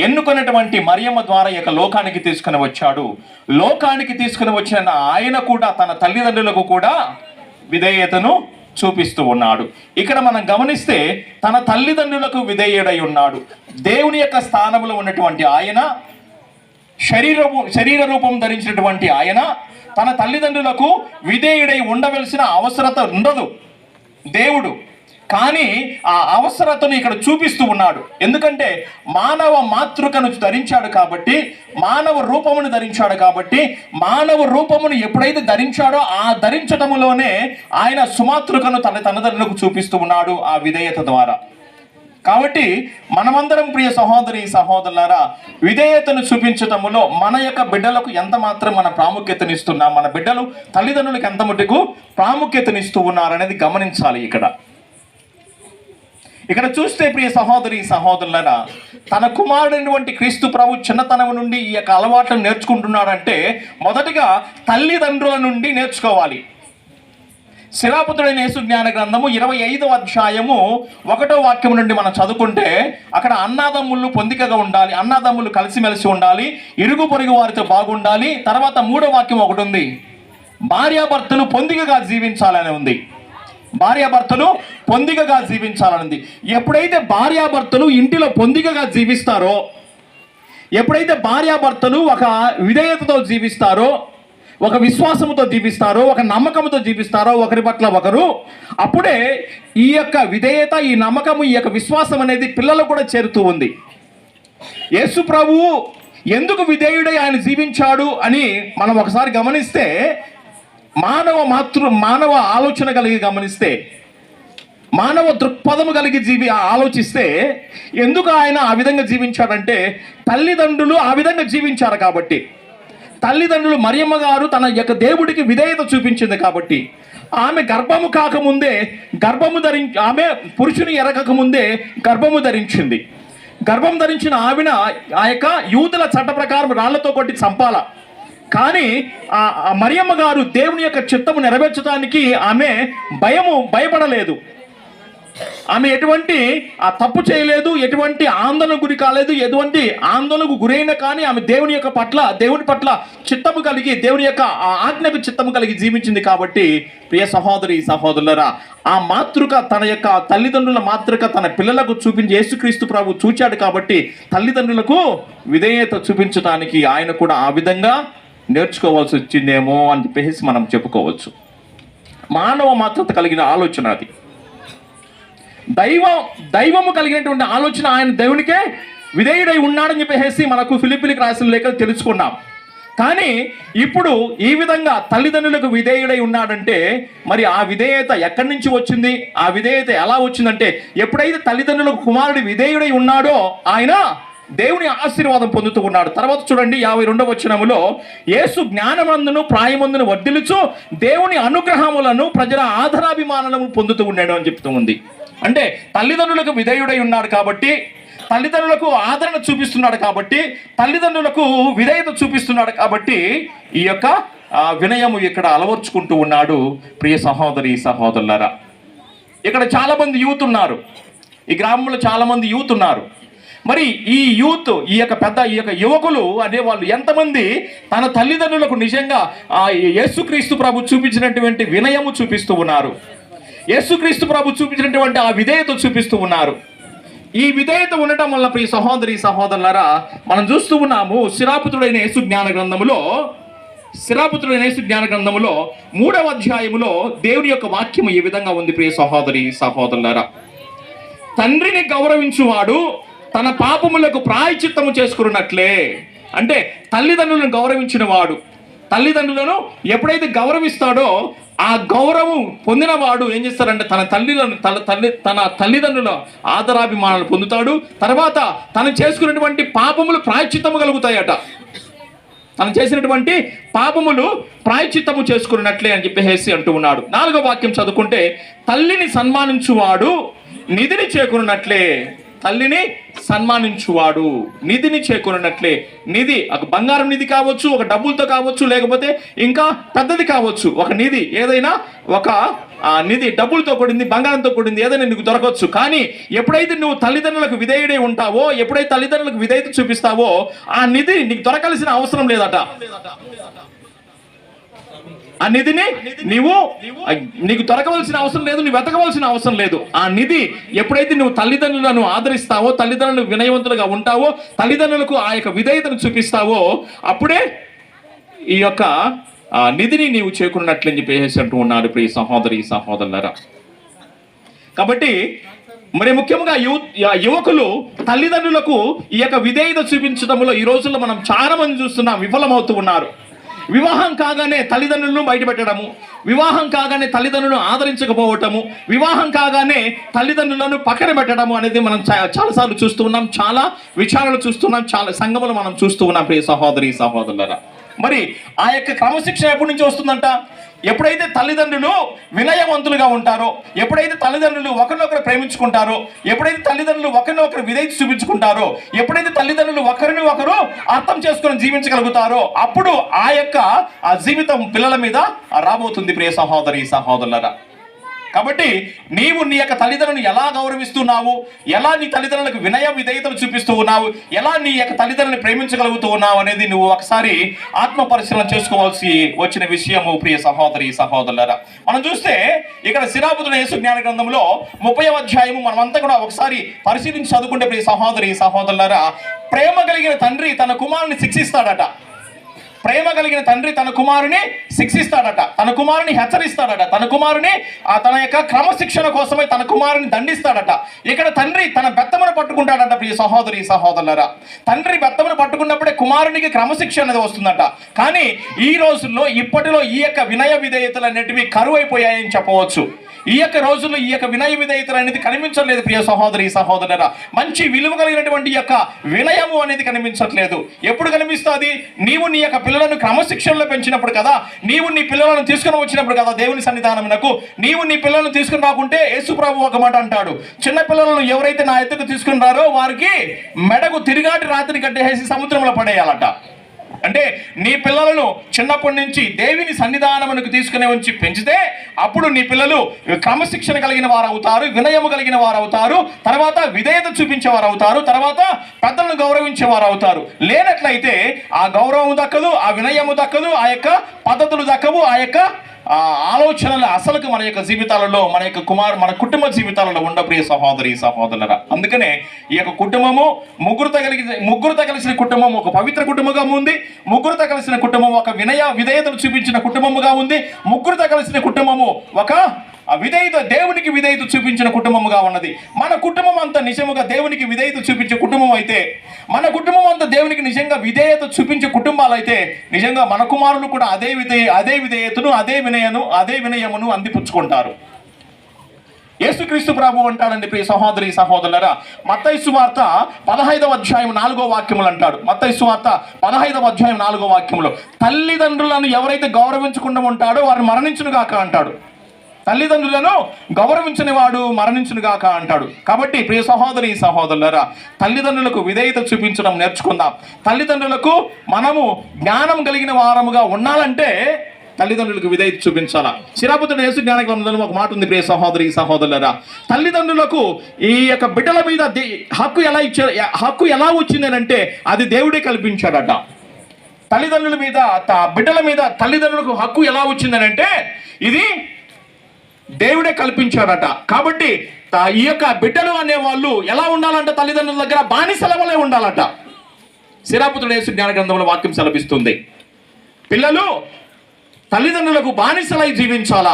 ఎన్నుకున్నటువంటి మరియమ్మ ద్వారా ఈ యొక్క లోకానికి తీసుకుని వచ్చాడు. లోకానికి తీసుకుని వచ్చిన ఆయన కూడా తన తల్లిదండ్రులకు కూడా విధేయతను చూపిస్తూ ఉన్నాడు. ఇక్కడ మనం గమనిస్తే తన తల్లిదండ్రులకు విధేయుడై ఉన్నాడు. దేవుని యొక్క స్థానంలో ఉన్నటువంటి ఆయన, శరీర రూపం ధరించినటువంటి ఆయన తన తల్లిదండ్రులకు విధేయుడై ఉండవలసిన అవసరత ఉండదు దేవుడు. కానీ ఆ అవసరతను ఇక్కడ చూపిస్తూ ఉన్నాడు. ఎందుకంటే మానవ మాతృకను ధరించాడు కాబట్టి, మానవ రూపమును ధరించాడు కాబట్టి, మానవ రూపమును ఎప్పుడైతే ధరించాడో ఆ ధరించటములోనే ఆయన సుమాతృకను తన తల్లిదండ్రులకు చూపిస్తూ ఉన్నాడు ఆ విధేయత ద్వారా. కాబట్టి మనమందరం ప్రియ సహోదరి సహోదరులారా, విధేయతను చూపించటములో మన యొక్క బిడ్డలకు ఎంత మాత్రం మన ప్రాముఖ్యతనిస్తున్నాం, మన బిడ్డలు తల్లిదండ్రులకు ఎంత మటుకు ప్రాముఖ్యతనిస్తూ ఉన్నారనేది గమనించాలి. ఇక్కడ చూస్తే ప్రియ సహోదరి సహోదరులారా, తన కుమారుడైనటువంటి క్రీస్తు ప్రభు చిన్నతనం నుండి ఈ యొక్క అలవాట్లను నేర్చుకుంటున్నాడంటే మొదటిగా తల్లిదండ్రుల నుండి నేర్చుకోవాలి. శిలాపుత్రుడైన యేసు జ్ఞాన గ్రంథము 25వ అధ్యాయము 1వ వాక్యం నుండి మనం చదువుకుంటే, అక్కడ అన్నాదమ్ములు పొందికగా ఉండాలి, అన్నాదమ్ములు కలిసిమెలిసి ఉండాలి, ఇరుగు పొరుగు వారితో బాగుండాలి. తర్వాత 3వ వాక్యం ఒకటి ఉంది, భార్యాభర్తలు పొందికగా జీవించాలని ఉంది. భార్యాభర్తలు పొందికగా జీవించాలనుంది. ఎప్పుడైతే భార్యాభర్తలు ఇంటిలో పొందికగా జీవిస్తారో, ఎప్పుడైతే భార్యాభర్తలు ఒక విధేయతతో జీవిస్తారో, ఒక విశ్వాసముతో జీవిస్తారో, ఒక నమ్మకంతో జీవిస్తారో ఒకరి పట్ల ఒకరు, అప్పుడే ఈ యొక్క విధేయత, ఈ నమ్మకము, ఈ యొక్క విశ్వాసం అనేది పిల్లలకు కూడా చేరుతూ ఉంది. యేసు ప్రభువు ఎందుకు విధేయుడై ఆయన జీవించాడు అని మనం ఒకసారి గమనిస్తే, మానవ ఆలోచన కలిగి గమనిస్తే, మానవ దృక్పథము కలిగి ఆలోచిస్తే ఎందుకు ఆయన ఆ విధంగా జీవించాడంటే, తల్లిదండ్రులు ఆ విధంగా జీవించారు కాబట్టి. తల్లిదండ్రులు మరియమ్మ గారు తన యొక్క దేవుడికి విధేయత చూపించింది కాబట్టి, ఆమె గర్భము కాకముందే ఆమె పురుషుని ఎరగక ముందే గర్భము ధరించింది. గర్భం ధరించిన ఆమెన ఆ యొక్క యూదుల చట్ట ప్రకారం రాళ్లతో కొట్టి చంపాల. కానీ ఆ మరియమ్మ గారు దేవుని యొక్క చిత్తము నెరవేర్చడానికి ఆమె భయపడలేదు. ఆమె ఎటువంటి తప్పు చేయలేదు, ఎటువంటి ఆందోళనకు గురి కాలేదు, ఎటువంటి ఆందోళనకు గురైన కానీ ఆమె దేవుని పట్ల చిత్తము కలిగి, దేవుని యొక్క ఆజ్ఞకు చిత్తము కలిగి జీవించింది. కాబట్టి ప్రియ సహోదరి సహోదరులరా, ఆ మాతృక తన యొక్క తల్లిదండ్రుల మాతృక తన పిల్లలకు చూపించి యేసుక్రీస్తు ప్రభు చూచాడు. కాబట్టి తల్లిదండ్రులకు విధేయత చూపించడానికి ఆయన కూడా ఆ విధంగా నేర్చుకోవాల్సి వచ్చిందేమో అని చెప్పేసి మనం చెప్పుకోవచ్చు. మానవ మాతృత కలిగిన ఆలోచన అది. దైవము కలిగినటువంటి ఆలోచన, ఆయన దేవునికే విధేయుడై ఉన్నాడని చెప్పేసి మనకు ఫిలిప్పీలకు రాసిన లేఖలు తెలుసుకున్నాం. కానీ ఇప్పుడు ఈ విధంగా తల్లిదండ్రులకు విధేయుడై ఉన్నాడంటే మరి ఆ విధేయత ఎక్కడి నుంచి వచ్చింది? ఆ విధేయత ఎలా వచ్చిందంటే, ఎప్పుడైతే తల్లిదండ్రులకు కుమారుడు విధేయుడై ఉన్నాడో ఆయన దేవుని ఆశీర్వాదం పొందుతూ ఉన్నాడు. తర్వాత చూడండి 52వ వచనములో, యేసు జ్ఞానమందును ప్రాయమందును వర్ధిల్లుచు దేవుని అనుగ్రహములను ప్రజల ఆదరాభిమానము పొందుతూ ఉన్నాడు అని చెప్తూ ఉంది. అంటే తల్లిదండ్రులకు విధేయుడై ఉన్నాడు కాబట్టి, తల్లిదండ్రులకు ఆదరణ చూపిస్తున్నాడు కాబట్టి, తల్లిదండ్రులకు విధేయత చూపిస్తున్నాడు కాబట్టి ఈ యొక్క వినయము ఇక్కడ అలవర్చుకుంటూ ఉన్నాడు. ప్రియ సహోదరి సహోదరులారా, ఇక్కడ చాలామంది యూత్ ఉన్నారు, ఈ గ్రామంలో చాలామంది యూత్ ఉన్నారు. మరి ఈ యూత్, ఈ యొక్క యువకులు అనేవాళ్ళు ఎంతమంది తన తల్లిదండ్రులకు నిజంగా యేసుక్రీస్తు ప్రభు చూపించినటువంటి వినయము చూపిస్తూ ఉన్నారు, యేసుక్రీస్తు ప్రభు చూపించినటువంటి ఆ విధేయత చూపిస్తూ ఉన్నారు. ఈ విధేయత ఉండటం వల్ల ప్రియ సహోదరి సహోదరులారా, మనం చూస్తూ ఉన్నాము శిరాపుత్రుడైన యేసు జ్ఞాన గ్రంథములో 3వ అధ్యాయములో దేవుని యొక్క వాక్యము ఈ విధంగా ఉంది. ప్రియ సహోదరి సహోదరులారా, తండ్రిని గౌరవించువాడు తన పాపములకు ప్రాయశ్చిత్తము చేసుకున్నట్లే. అంటే తల్లిదండ్రులను గౌరవించిన వాడు, తల్లిదండ్రులను ఎప్పుడైతే గౌరవిస్తాడో ఆ గౌరవం పొందినవాడు ఏం చేస్తాడంటే తన తల్లిదండ్రుల ఆదరాభిమానాలు పొందుతాడు. తర్వాత తను చేసుకున్నటువంటి పాపములు ప్రాయశ్చిత్తము కలుగుతాయట. తను చేసినటువంటి పాపములు ప్రాయశ్చిత్తము చేసుకున్నట్లే అని చెప్పేసి అంటూ ఉన్నాడు. 4వ వాక్యం చదువుకుంటే, తల్లిని సన్మానించువాడు నిధిని చేకూరినట్లే. తల్లిని సన్మానించువాడు నిధిని చేకూరినట్లే. నిధి ఒక బంగారం నిధి కావచ్చు, ఒక డబ్బులతో కావచ్చు, లేకపోతే ఇంకా పెద్దది కావచ్చు. ఒక నిధి ఏదైనా, ఒక నిధి డబ్బులతో కూడింది, బంగారంతో కూడింది, ఏదైనా నీకు దొరకవచ్చు. కానీ ఎప్పుడైతే నువ్వు తల్లిదండ్రులకు విధేయుడై ఉంటావో, ఎప్పుడైతే తల్లిదండ్రులకు విధేయత చూపిస్తావో ఆ నిధి నీకు దొరకాల్సిన అవసరం లేదట. ఆ నిధిని నీకు దొరకవలసిన అవసరం లేదు, నువ్వు వెతకవలసిన అవసరం లేదు. ఆ నిధి ఎప్పుడైతే నువ్వు తల్లిదండ్రులను ఆదరిస్తావో, తల్లిదండ్రులు వినయవంతులుగా ఉంటావో, తల్లిదండ్రులకు ఆ యొక్క విధేయతను చూపిస్తావో, అప్పుడే ఈ యొక్క నిధిని నీవు చేకున్నట్లని చెప్పేసి అంటూ ఉన్నారు ప్రియ సహోదరి సహోదరులారా. కాబట్టి మరి ముఖ్యంగా యువకులు తల్లిదండ్రులకు ఈ యొక్క విధేయత చూపించడంలో ఈ రోజుల్లో మనం చాలా మంది చూస్తున్నాం విఫలమవుతూ ఉన్నారు. వివాహం కాగానే తల్లిదండ్రులను బయటపెట్టడము, వివాహం కాగానే తల్లిదండ్రులను ఆదరించకపోవటము, వివాహం కాగానే తల్లిదండ్రులను పక్కన పెట్టడము అనేది మనం చాలాసార్లు చూస్తూ ఉన్నాం. చాలా విచారాలు చూస్తున్నాం, చాలా సంఘములు మనం చూస్తూ ఉన్నాం ప్రియ సహోదరి సహోదరులారా. మరి ఆ యొక్క క్రమశిక్షణ ఎప్పటి నుంచి వస్తుందంట? ఎప్పుడైతే తల్లిదండ్రులు వినయవంతులుగా ఉంటారో, ఎప్పుడైతే తల్లిదండ్రులు ఒకరినొకరు ప్రేమించుకుంటారో, ఎప్పుడైతే తల్లిదండ్రులు ఒకరినొకరు విధేయత చూపించుకుంటారో, ఎప్పుడైతే తల్లిదండ్రులు ఒకరిని ఒకరు అర్థం చేసుకొని జీవించగలుగుతారో అప్పుడు ఆ యొక్క జీవితం పిల్లల మీద రాబోతుంది ప్రియ సహోదరి సహోదరులారా. కాబట్టి నీవు నీ యొక్క తల్లిదండ్రులను ఎలా గౌరవిస్తున్నావు, ఎలా నీ తల్లిదండ్రులకు వినయ విధేయతలు చూపిస్తూ ఉన్నావు, ఎలా నీ యొక్క తల్లిదండ్రులను ప్రేమించగలుగుతూ ఉన్నావు అనేది నువ్వు ఒకసారి ఆత్మ పరిశీలన చేసుకోవాల్సి వచ్చిన విషయము ప్రియ సహోదరి సహోదరులారా. మనం చూస్తే ఇక్కడ శిరాపుత్రుడైన యేసు జ్ఞాన గ్రంథంలో 30వ అధ్యాయము మనమంతా కూడా ఒకసారి పరిశీలించి చదువుకుంటే ప్రియ సహోదరి సహోదరులారా, ప్రేమ కలిగిన తండ్రి తన కుమారుని శిక్షిస్తాడట. ప్రేమ కలిగిన తండ్రి తన కుమారుని శిక్షిస్తాడట, తన కుమారుని హెచ్చరిస్తాడట, తన కుమారుని తన యొక్క క్రమశిక్షణ కోసమై తన కుమారుని దండిస్తాడట. ఇక్కడ తండ్రి తన బెత్తమును పట్టుకుంటాడట ప్రియ సహోదరి సహోదరులారా. తండ్రి బెత్తమును పట్టుకున్నప్పుడే కుమారునికి క్రమశిక్షణ అనేది వస్తుందట. కానీ ఈ రోజుల్లో ఇప్పటిలో ఈ యొక్క వినయ విధేయతలు అనేటివి కరువు అయిపోయాయని చెప్పవచ్చు. ఈ యొక్క రోజుల్లో ఈ యొక్క వినయ విధేయతలు అనేది కనిపించట్లేదు ప్రియ సహోదరి సహోదరులారా. మంచి విలువ కలిగినటువంటి ఈ యొక్క వినయము అనేది కనిపించట్లేదు. ఎప్పుడు కనిపిస్తుంది? నీవు నీ యొక్క పిల్లలను క్రమశిక్షణలో పెంచినప్పుడు కదా, నీవు నీ పిల్లలను తీసుకుని వచ్చినప్పుడు కదా దేవుని సన్నిధానమునకు. నీవు నీ పిల్లలను తీసుకుని రాకుంటే యేసు ప్రభు ఒక మాట అంటాడు, చిన్న పిల్లలను ఎవరైతే నా ఎత్తుకు తీసుకుని రారో వారికి మెడకు తిరిగాటి రాత్రి కట్టేసి సముద్రంలో పడేయాలట. అంటే నీ పిల్లలను చిన్నప్పటి నుంచి దేవుని సన్నిధానమునకు తీసుకుని వచ్చి పెంచితే అప్పుడు నీ పిల్లలు క్రమశిక్షణ కలిగిన వారు అవుతారు, వినయము కలిగిన వారు అవుతారు, తర్వాత విధేయత చూపించేవారు అవుతారు, తర్వాత పెద్దలను గౌరవించేవారు అవుతారు. లేనట్లయితే ఆ గౌరవం దక్కదు, ఆ వినయము దక్కదు, ఆ యొక్క పద్ధతులు దక్కవు, ఆ యొక్క ఆలోచనలు అసలుకు మన యొక్క జీవితాలలో, మన కుటుంబ జీవితాలలో ఉండ ప్రియ సహోదరి సహోదరులరా. అందుకనే ఈ యొక్క కుటుంబము ముగ్గురుతో కలిసిన కుటుంబం ఒక పవిత్ర కుటుంబంగా ఉంది. ముగ్గురుతో కలిసిన కుటుంబం ఒక విధేయతలు చూపించిన కుటుంబముగా ఉంది. ముగ్గురుతో కలిసిన కుటుంబము ఒక దేవునికి విధేయత చూపించిన కుటుంబముగా ఉన్నది. మన కుటుంబం అంతా నిజముగా దేవునికి విధేయత చూపించే కుటుంబం అయితే, మన కుటుంబం అంతా దేవునికి నిజంగా విధేయత చూపించే కుటుంబాలు అయితే, నిజంగా మన కుమారులు కూడా అదే విధేయతను, అదే వినయమును అందిపుచ్చుకుంటారు. యేసుక్రీస్తు ప్రభు అంటాడండి ప్రియ సహోదరి సహోదరులారా, మత్తయి సువార్త 15వ అధ్యాయం 4వ వాక్యములు అంటాడు. మత్తయి సువార్త 15వ అధ్యాయం 4వ వాక్యములో, తల్లిదండ్రులను ఎవరైతే గౌరవించకుండా ఉంటాడో వారిని మరణించును గాక అంటాడు. తల్లిదండ్రులను గౌరవించని వాడు మరణించును గాక అంటాడు. కాబట్టి ప్రియ సహోదరి సహోదరులారా, తల్లిదండ్రులకు విధేయత చూపించడం నేర్చుకుందాం. తల్లిదండ్రులకు మనము జ్ఞానం కలిగిన వారముగా ఉండాలంటే తల్లిదండ్రులకు విధేయత చూపించాలా. శిరాపుత్రుడు యేసు జ్ఞాన గ్రంథంలో ఒక మాట ఉంది ప్రియ సహోదరి సహోదరులారా, తల్లిదండ్రులకు ఈ యొక్క బిడ్డల మీద హక్కు ఎలా వచ్చింది అంటే అది దేవుడే కల్పించాడట. తల్లిదండ్రుల మీద బిడ్డల మీద తల్లిదండ్రులకు హక్కు ఎలా వచ్చిందని అంటే ఇది దేవుడే కల్పించాడట. కాబట్టి ఈ యొక్క బిడ్డలు అనేవాళ్ళు ఎలా ఉండాలంటే తల్లిదండ్రుల దగ్గర బానిసల వలె ఉండాలట. శిరాపుత్రుడు యేసు జ్ఞాన గ్రంథంలో వాక్యం సెలవిస్తుంది, పిల్లలు తల్లిదండ్రులకు బానిసలై జీవించాలా.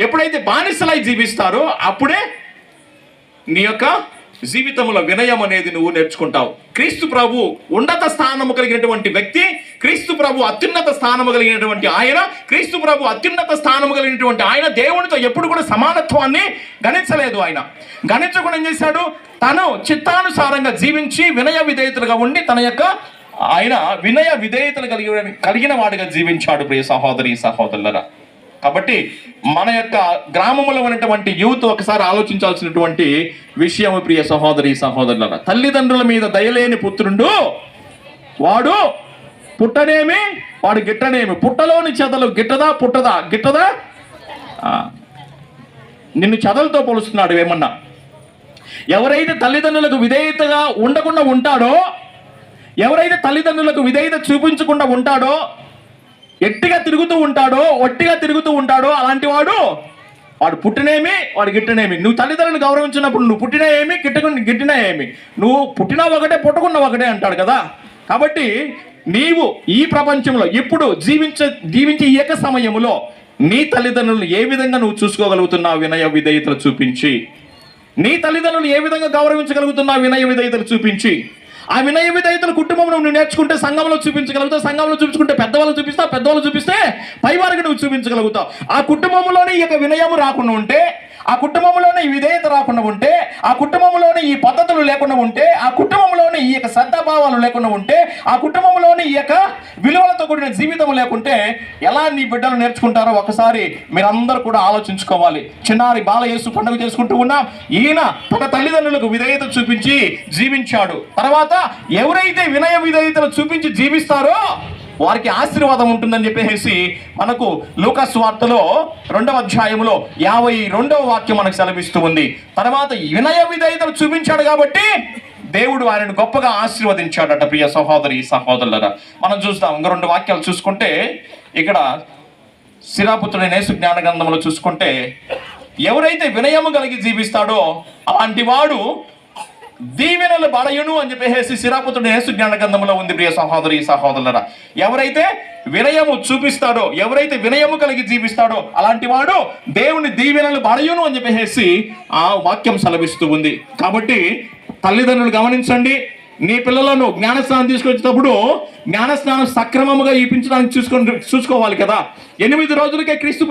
ఎప్పుడైతే బానిసలై జీవిస్తారో అప్పుడే నీ యొక్క జీవితంలో వినయం అనేది నువ్వు నేర్చుకుంటావు. క్రీస్తు ప్రభు ఉన్నత స్థానము కలిగినటువంటి వ్యక్తి, క్రీస్తు ప్రభు అత్యున్నత స్థానము కలిగినటువంటి ఆయన, క్రీస్తు ప్రభు అత్యున్నత స్థానము కలిగినటువంటి ఆయన దేవునితో ఎప్పుడు కూడా సమానత్వాన్ని గణించలేదు. ఆయన గణించకుండా ఏం చేశాడు? తను చిత్తానుసారంగా జీవించి వినయ విధేయతలుగా ఉండి ఆయన వినయ విధేయతలు కలిగిన వాడిగా జీవించాడు ప్రియ సహోదరి సహోదరులరా. కాబట్టి మన యొక్క గ్రామంలో ఉన్నటువంటి యూత్ ఒకసారి ఆలోచించాల్సినటువంటి విషయం ప్రియ సహోదరి సహోదరులరా, తల్లిదండ్రుల మీద దయలేని పుత్రుడు వాడు పుట్టనేమి వాడు గిట్టనేమి, పుట్టలోని చెదలు గిట్టదా నిన్ను చెదలతో పోలుస్తున్నాడు ఏమన్నా. ఎవరైతే తల్లిదండ్రులకు విధేయతగా ఉండకుండా ఉంటాడో, ఎవరైతే తల్లిదండ్రులకు విధేయత చూపించకుండా ఉంటాడో, ఒట్టిగా తిరుగుతూ ఉంటాడో అలాంటి వాడు పుట్టినేమి వాడు గిట్టనేమి. నువ్వు తల్లిదండ్రులను గౌరవించినప్పుడు నువ్వు పుట్టినా ఏమి గిట్టినా ఏమి, నువ్వు పుట్టినా ఒకటే పుట్టకున్నా ఒకటే అంటాడు కదా. కాబట్టి నీవు ఈ ప్రపంచంలో ఇప్పుడు జీవించే ఈ యొక్క సమయంలో నీ తల్లిదండ్రులను ఏ విధంగా నువ్వు చూసుకోగలుగుతున్నావు వినయ విధేయతలు చూపించి, నీ తల్లిదండ్రులను ఏ విధంగా గౌరవించగలుగుతున్నావు వినయ విధేయతలు చూపించి. ఆ వినయ విధేయతలు కుటుంబంలో నువ్వు నేర్చుకుంటే సంఘంలో చూపించగలుగుతావు, సంఘంలో చూపించుకుంటే పెద్దవాళ్ళు చూపిస్తావు, పెద్దవాళ్ళు చూపిస్తే పైవారికి నువ్వు చూపించగలుగుతావు. ఆ కుటుంబంలోనే ఈ యొక్క వినయము రాకుండా ఉంటే, ఆ కుటుంబంలోనే ఈ విధేయత రాకుండా ఉంటే, ఆ కుటుంబంలోనే ఈ పద్ధతులు లేకుండా ఉంటే, ఆ కుటుంబంలోనే ఈ యొక్క శ్రద్ధాభావాలు లేకుండా ఉంటే, ఆ కుటుంబంలోనే ఈ యొక్క విలువలతో కూడిన జీవితం లేకుంటే ఎలా నీ బిడ్డలు నేర్చుకుంటారో ఒకసారి మీరందరూ కూడా ఆలోచించుకోవాలి. చిన్నారి బాలయేసు పండుగ చేసుకుంటూ ఉన్నాం. ఈయన తన తల్లిదండ్రులకు విధేయత చూపించి జీవించాడు. తర్వాత ఎవరైతే వినయ విధేయతలు చూపించి జీవిస్తారో వారికి ఆశీర్వాదం ఉంటుందని చెప్పేసి మనకు లూకా సువార్తలో 2వ అధ్యాయంలో 52వ వాక్యం మనకు సెలవిస్తూ ఉంది. తర్వాత వినయ విధేయతలు చూపించాడు కాబట్టి దేవుడు ఆయనను గొప్పగా ఆశీర్వదించాడట. ప్రియ సహోదరి సహోదరులరా, మనం చూస్తాం ఇంకా 2 వాక్యాలు చూసుకుంటే, ఇక్కడ శిరాపుత్రుడైన యేసు జ్ఞాన గ్రంథంలో చూసుకుంటే ఎవరైతే వినయము కలిగి జీవిస్తాడో అలాంటి వాడు దీవెనలు బడయును అని చెప్పేసి శిరాపుత్రుడు యేసు జ్ఞాన గ్రంథంలో ఉంది. ప్రియ సహోదరి సహోదరులరా, ఎవరైతే వినయము చూపిస్తాడో, ఎవరైతే వినయము కలిగి జీవిస్తాడో అలాంటి వాడు దేవుని దీవెనలు బడయును అని చెప్పేసి ఆ వాక్యం సెలవిస్తూ ఉంది. కాబట్టి తల్లిదండ్రులు గమనించండి, నీ పిల్లలను జ్ఞానస్నానం తీసుకొచ్చేటప్పుడు జ్ఞానస్నానం సక్రమముగా ఇప్పించడానికి చూసుకోవాలి కదా. 8 రోజులకే క్రీస్తు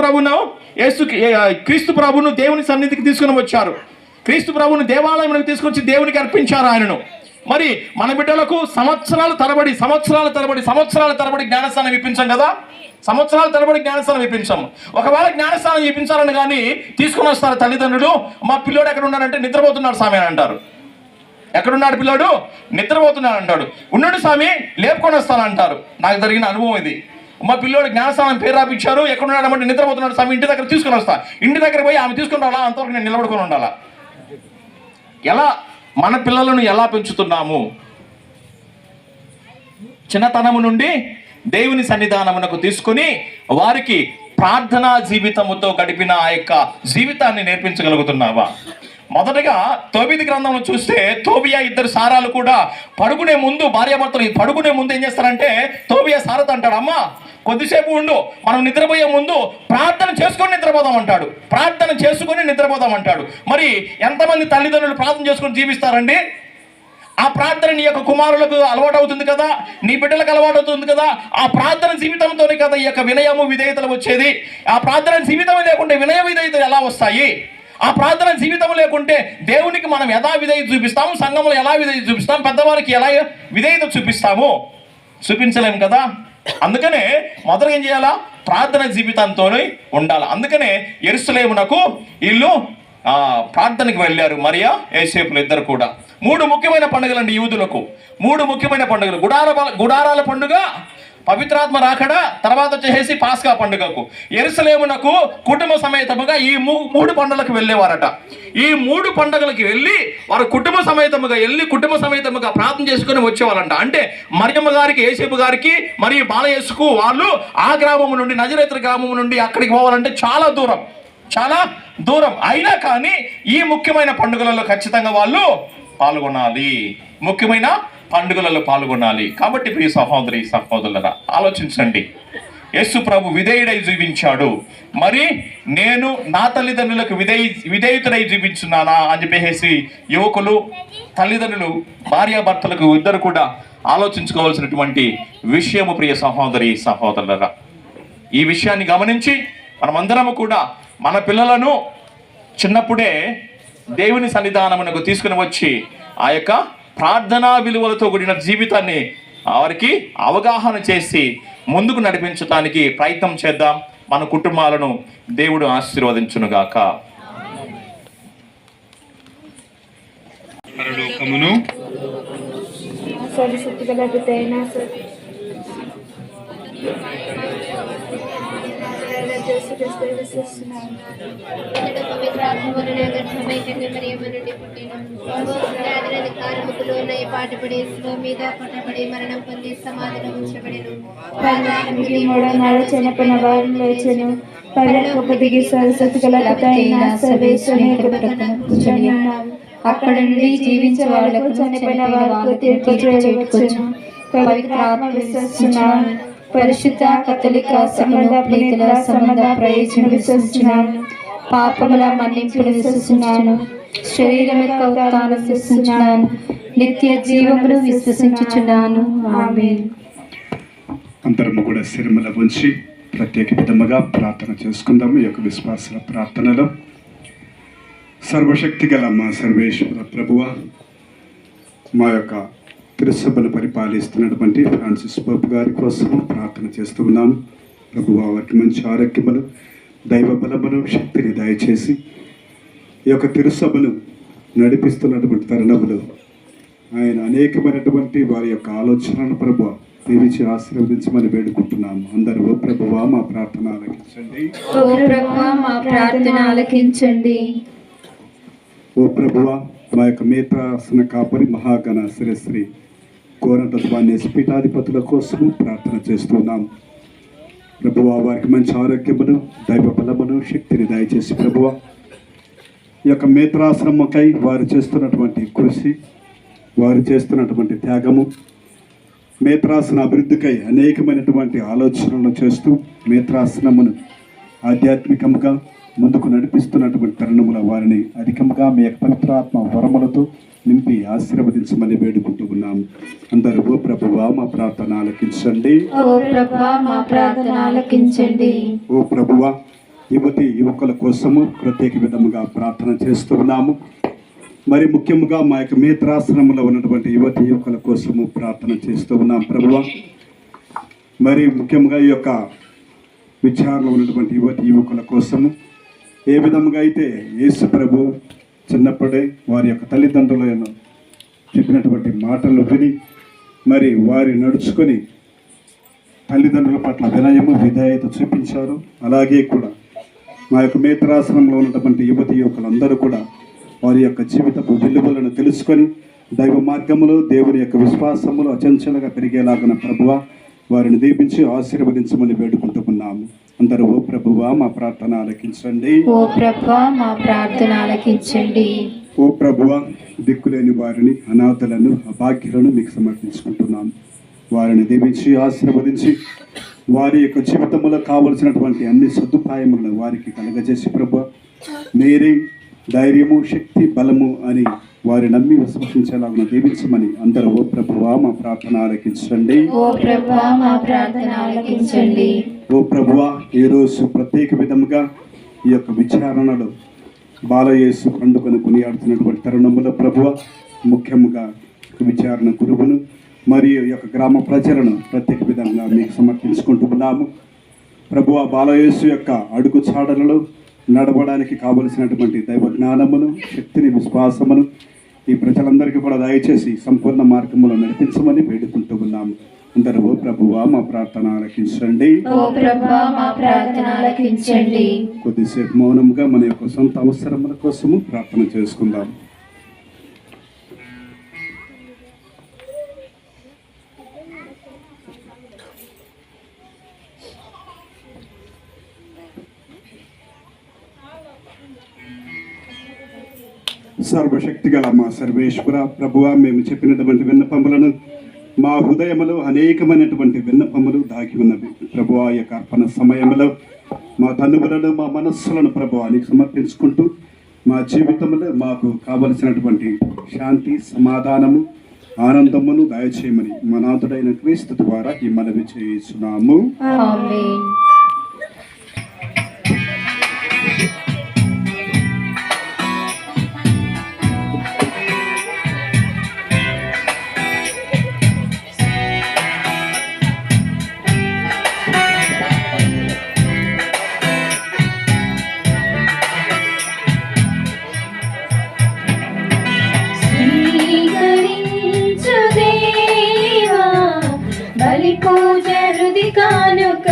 ప్రభును దేవుని సన్నిధికి తీసుకుని వచ్చారు. క్రీస్తు ప్రభును దేవాలయంలోకి తీసుకొచ్చి దేవునికి అర్పించారు ఆయనను. మరి మన బిడ్డలకు సంవత్సరాల తరబడి జ్ఞానస్నానం ఇప్పించాం కదా. సంవత్సరాల తరబడి జ్ఞానస్నానం ఇప్పించాము. ఒకవేళ జ్ఞానస్నానం ఇప్పించాలని కానీ తీసుకుని వస్తారు తల్లిదండ్రులు. మా పిల్లోడు ఎక్కడ ఉన్నాడంటే నిద్రపోతున్నాడు స్వామి అని అంటారు. ఎక్కడున్నాడు పిల్లోడు? నిద్రపోతున్నాడు అంటాడు. ఉన్నాడు స్వామి, లేపుకొని వస్తానంటారు. నాకు జరిగిన అనుభవం ఇది. మా పిల్లోడు జ్ఞానస్నానం పేరు రాపించారు. ఎక్కడున్నాడు అంటే నిద్రపోతున్నాడు స్వామి, ఇంటి దగ్గర తీసుకుని వస్తా. ఇంటి దగ్గర పోయి ఆమె తీసుకుని రావాలా, అంతవరకు నేను నిలబడుకొని ఉండాలా? ఎలా మన పిల్లలను ఎలా పెంచుతున్నాము? చిన్నతనము నుండి దేవుని సన్నిధానమునకు తీసుకుని వారికి ప్రార్థనా జీవితముతో గడిపిన ఆ యొక్క జీవితాన్ని నేర్పించగలుగుతున్నావా? మొదటగా తోబీదు గ్రంథంలో చూస్తే తోబియా ఇద్దరు సారాలు కూడా పడుకునే ముందు, భార్యాభర్తలు పడుకునే ముందు ఏం చేస్తారంటే తోబియా సారతో అంటాడు, అమ్మా కొద్దిసేపు ఉండు, మనం నిద్రపోయే ముందు ప్రార్థన చేసుకొని నిద్రపోదాం అంటాడు. ప్రార్థన చేసుకొని నిద్రపోదాం అంటాడు. మరి ఎంతమంది తల్లిదండ్రులు ప్రార్థన చేసుకొని జీవిస్తారండి? ఆ ప్రార్థన నీ యొక్క కుమారులకు అలవాటు అవుతుంది కదా, నీ బిడ్డలకు అలవాటు అవుతుంది కదా. ఆ ప్రార్థన జీవితంతోనే కదా ఈ యొక్క వినయము విధేయతలు వచ్చేది. ఆ ప్రార్థన జీవితం లేకుంటే వినయ విధేయతలు ఎలా వస్తాయి? ఆ ప్రార్థన జీవితం లేకుంటే దేవునికి మనం ఎలా విధేయత చూపిస్తాము, సంఘంలో ఎలా విధేయత చూపిస్తాం, పెద్దవారికి ఎలా విధేయత చూపిస్తాము? చూపించలేము కదా. అందుకనే మొదట ఏం చేయాలా? ప్రార్థన జీవితంతోనే ఉండాలి. అందుకనే యెరూషలేమునకు వీళ్ళు ప్రార్థనకు వెళ్ళారు, మరియా యోసేపులు ఇద్దరు కూడా. 3 ముఖ్యమైన పండుగలండి యూదులకు. 3 ముఖ్యమైన పండుగలు: గుడారాల పండుగ, పవిత్రాత్మ రాకడ, తర్వాత వచ్చేసి పాస్కా పండుగకు. యెరూషలేమునకు కుటుంబ సమేతముగా ఈ 3 పండుగలకు వెళ్ళేవారట. ఈ 3 పండుగలకి వెళ్ళి వారు కుటుంబ సమేతముగా ప్రార్థన చేసుకుని వచ్చేవారంట. అంటే మరియమ్మ గారికి, యేసేపు గారికి మరియు బాలయేసుకు వాళ్ళు ఆ గ్రామం నుండి, నజరేతు గ్రామం నుండి అక్కడికి పోవాలంటే చాలా దూరం. అయినా కానీ ఈ ముఖ్యమైన పండుగలలో ఖచ్చితంగా వాళ్ళు పాల్గొనాలి. ముఖ్యమైన పండుగలలో పాల్గొనాలి. కాబట్టి ప్రియ సహోదరి సహోదరులారా, ఆలోచించండి. యేసు ప్రభు విధేయుడై జీవించాడు. మరి నేను నా తల్లిదండ్రులకు విధేయుతుడై జీవించున్నానా అని చెప్పేసి యువకులు, తల్లిదండ్రులు, భార్యాభర్తలకు ఇద్దరు కూడా ఆలోచించుకోవాల్సినటువంటి విషయము ప్రియ సహోదరి సహోదరులారా. ఈ విషయాన్ని గమనించి మనమందరము కూడా మన పిల్లలను చిన్నప్పుడే దేవుని సన్నిధానమునకు తీసుకుని వచ్చి ఆ యొక్క ప్రార్థనా విలువలతో కూడిన జీవితాన్ని వారికి అవగాహన చేసి ముందుకు నడిపించడానికి ప్రయత్నం చేద్దాం. మన కుటుంబాలను దేవుడు ఆశీర్వదించునుగాక. పరలోకమును చనిపోయిన వారిని లేచెను. పరలోకపు దిగి సరస్వతి గలతైన సర్వేశ్వరుని కూర్చొని ఉన్నారు. అక్కడ నుండి జీవించే వాళ్లకు, చనిపోయిన వారికి తీర్పు చేయవచ్చును. పవిత్ర ఆత్మ విశ్వసిస్తున్నాను. పరిశుద్ధ కథలిక సంబంధ ప్రీతుల సంబంధ ప్రయోజనం విశ్వసిస్తున్నాను. పాపముల మన్నింపును విశ్వసిస్తున్నాను. శరీరం యొక్క ఉత్థానం విశ్వసిస్తున్నాను. నిత్య జీవమును విశ్వసించుచున్నాను. ఆమేన్. అందరము కూడా శిరముల ఉంచి ప్రత్యేక విధముగా ప్రార్థన చేసుకుందాము. ఈ యొక్క విశ్వాసాల ప్రార్థనలో సర్వశక్తి గల మా సర్వేశ్వర ప్రభువ, మా యొక్క తిరుసభను పరిపాలిస్తున్నటువంటి ఫ్రాన్సిస్ పోప్ గారి కోసం ప్రార్థన చేస్తూ ఉన్నాము. ప్రభువ, వారికి మంచి ఆరోగ్యమును, దైవ బలమును, శక్తిని దయచేసి ఈ యొక్క తిరుసభను నడిపిస్తున్నటువంటి తరుణములు ఆయన అనేకమైనటువంటి వారి యొక్క ఆలోచనలను ప్రభువ దీవించి ఆశీర్వదించమని వేడుకుంటున్నాము. అందరూ ఓ ప్రభువా మా ప్రార్థన ఆలకించండి. ఓ ప్రభువా, మా యొక్క మేత్రాసన కాపరి మహాగణ శ్రీ కోరంట స్వామి పీఠాధిపతుల కోసము ప్రార్థన చేస్తున్నాం. ప్రభువా, వారికి మంచి ఆరోగ్యమును, దైవ బలమును, శక్తిని దయచేసి ప్రభువా ఈ యొక్క మేత్రాశ్రమకై వారు చేస్తున్నటువంటి కృషి, వారు చేస్తున్నటువంటి త్యాగము, మేత్రాసన అభివృద్ధికై అనేకమైనటువంటి ఆలోచనలు చేస్తూ మేత్రాసనమును ఆధ్యాత్మికంగా ముందుకు నడిపిస్తున్నటువంటి తరుణముల వారిని అధికంగా మీ యొక్క పవిత్రాత్మ వరములతో నింపి ఆశీర్వదించమని వేడుకుంటూ ఉన్నాము. అందరూ ఓ ప్రభువా మా ప్రార్థన ఆలకించండి. ఓ ప్రభువా మా ప్రార్థన ఆలకించండి. ఓ ప్రభువా యువతి యువకుల కోసము ప్రత్యేక విధముగా ప్రార్థన చేస్తూ ఉన్నాము. మరి ముఖ్యంగా మా యొక్క మిత్రాశ్రమంలో ఉన్నటువంటి యువతి యువకుల కోసము ప్రార్థన చేస్తూ ఉన్నాం ప్రభువా. మరి ముఖ్యంగా ఈ యొక్క విచారణలో ఉన్నటువంటి యువతి యువకుల కోసము ఏ విధముగా అయితే యేసు ప్రభు చిన్నప్పుడే వారి యొక్క తల్లిదండ్రులను చెప్పినటువంటి మాటలు విని మరి వారి నడుచుకొని తల్లిదండ్రుల పట్ల వినయము విధేయత చూపించారు. అలాగే కూడా మా యొక్క మిత్రాశ్రమంలో ఉన్నటువంటి యువతి యువకులందరూ కూడా వారి యొక్క జీవితపు విలువలను తెలుసుకొని దైవ మార్గములు దేవుని యొక్క విశ్వాసములు అచంచలుగా పెరిగేలాగున ప్రభువా వారిని దీపించి ఆశీర్వదించమని వేడుకుంటున్నాము. అందరూ ఓ ప్రభువా మా ప్రార్థన ఆలకించండి. ఓ ప్రభువా మా ప్రార్థన ఆలకించండి. ఓ ప్రభువా దిక్కులేని వారిని అనాథలను అభాగ్యులను మీకు సమర్పించుకుంటున్నాము. వారిని దీవించి ఆశీర్వదించి వారి యొక్క జీవితంలో కావలసినటువంటి అన్ని సదుపాయములను వారికి కలగజేసి ప్రభువా మీరే ధైర్యము శక్తి బలము అని వారి నమ్మి విశ్వసించేలాగా దీవించమని అందరూ ఓ ప్రభువా మా ప్రార్థన ఆలకించండి. ఓ ప్రభువా మా ప్రార్థన ఆలకించండి. ఓ ప్రభువా ఈరోజు ప్రత్యేక విధముగా ఈ యొక్క విచారణలో బాలయేసు పండుగను కొనియాడుతున్నటువంటి తరుణములో ప్రభువా ముఖ్యముగా విచారణ గురువును మరియు ఈ యొక్క గ్రామ ప్రజలను ప్రత్యేక విధంగా మీకు సమర్పించుకుంటూ ఉన్నాము. ప్రభువా బాలయేసు యొక్క అడుగు చాడలలో నడవడానికి కావలసినటువంటి దైవ జ్ఞానమును శక్తిని విశ్వాసమును ఈ ప్రజలందరికీ కూడా దయచేసి సంపూర్ణ మార్గములో నడిపించమని వేడుకుంటూ ఉన్నాము. అందరూ ఓ ప్రభువా మా ప్రార్థన ఆలకించండి. ఓ ప్రభువా మా ప్రార్థన ఆలకించండి. కొద్దిసేపు మౌనంగా మన యొక్క సొంత అవసరముల కోసము ప్రార్థన చేసుకుందాం. సర్వశక్తి గల మా సర్వేశ్వర ప్రభువా మేము చెప్పినటువంటి విన్నపములను మా హృదయములో అనేకమైనటువంటి విన్నపములు దాగి ఉన్నవి ప్రభువా. ఈ యొక్క అర్పణ సమయంలో మా తనువులను మా మనస్సులను ప్రభువా నీకు సమర్పించుకుంటూ మా జీవితంలో మాకు కావలసినటువంటి శాంతి సమాధానము ఆనందమును దయచేయమని మా నాథుడైన క్రీస్తు ద్వారా ఈ మనవి చేస్తున్నాము. ఆమేన్. బలి పూజ హృది కానుక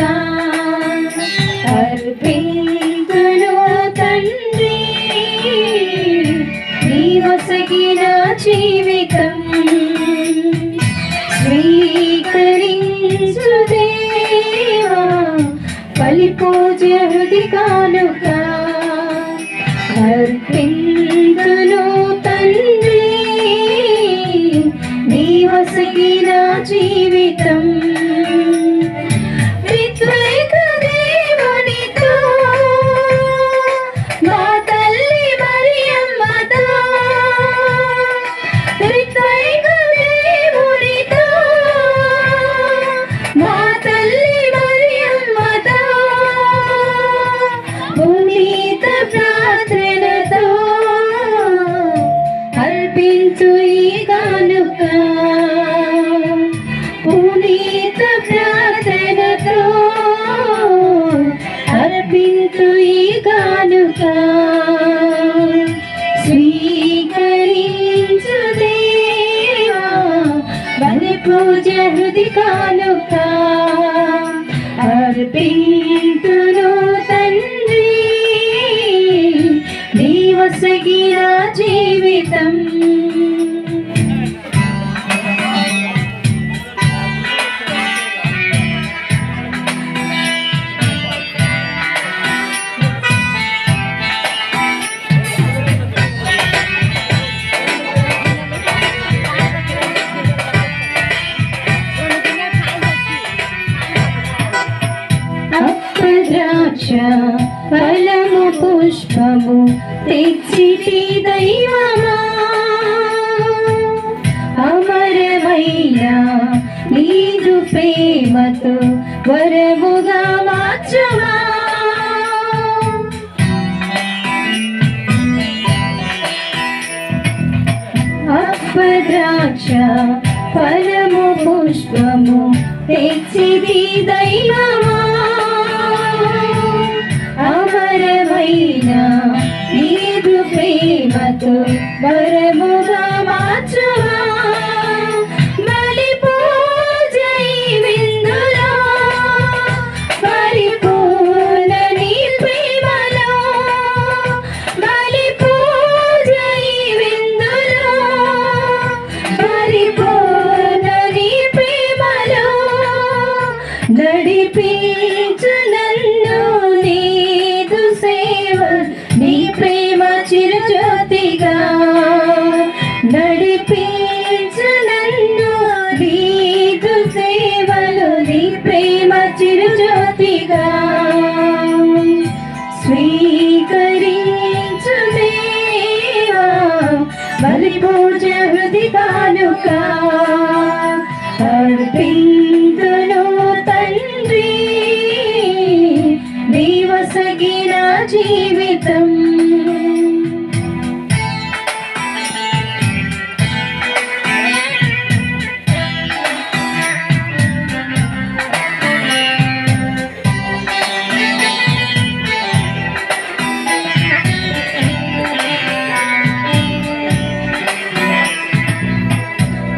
అర్పింతును తండ్రి నీ వసగిన జీవితం స్వీకరించు దేవా బలి పూజ హృది కానుక అర్పింతును తండ్రి నీ వసగిన జీవితం త్రిత్వైక దేవునితో మా తల్లి మరియమ్మతో త్రిత్వైక దేవునితో మా తల్లి మరియమ్మతో పునీత ప్రార్థనతో అర్పించు ఈ కానుక పునీత ప్రార్థనతో అర్పించు ఈ కానుక స్వీకరించు దేవా బలి పూజ హృది కానుక అర్పింతును తండ్రి నీ వసగిన జీవితం ద్రాక్ష ఫలము తెచ్చితి దైవమా అమరమైన నీదు ప్రేమతో వరముగా మార్చుమా అప్పద్రాక్ష ఫలము పుష్పము తెచ్చిది దైవమా అమరమైన నీదు ప్రేమతో వరముగా మార్చుమా బలి పూజ ఈ విందులో పరిపూర్ణ నీ ప్రేమలో బలి పూజ ఈ విందులో పరిపూర్ణ నీ ప్రేమలో నడిపించు నన్ను నీదు సేవ నీ ప్రేమ చిరుజ్యోతిగా నడిపించు నన్ను నీదు సేవలు నీ ప్రేమ చిరుజ్యోతిగా స్వీకరించు దేవా బలి పూజ హృది కానుక అర్పింతును తండ్రి నీవసగిన జీవితం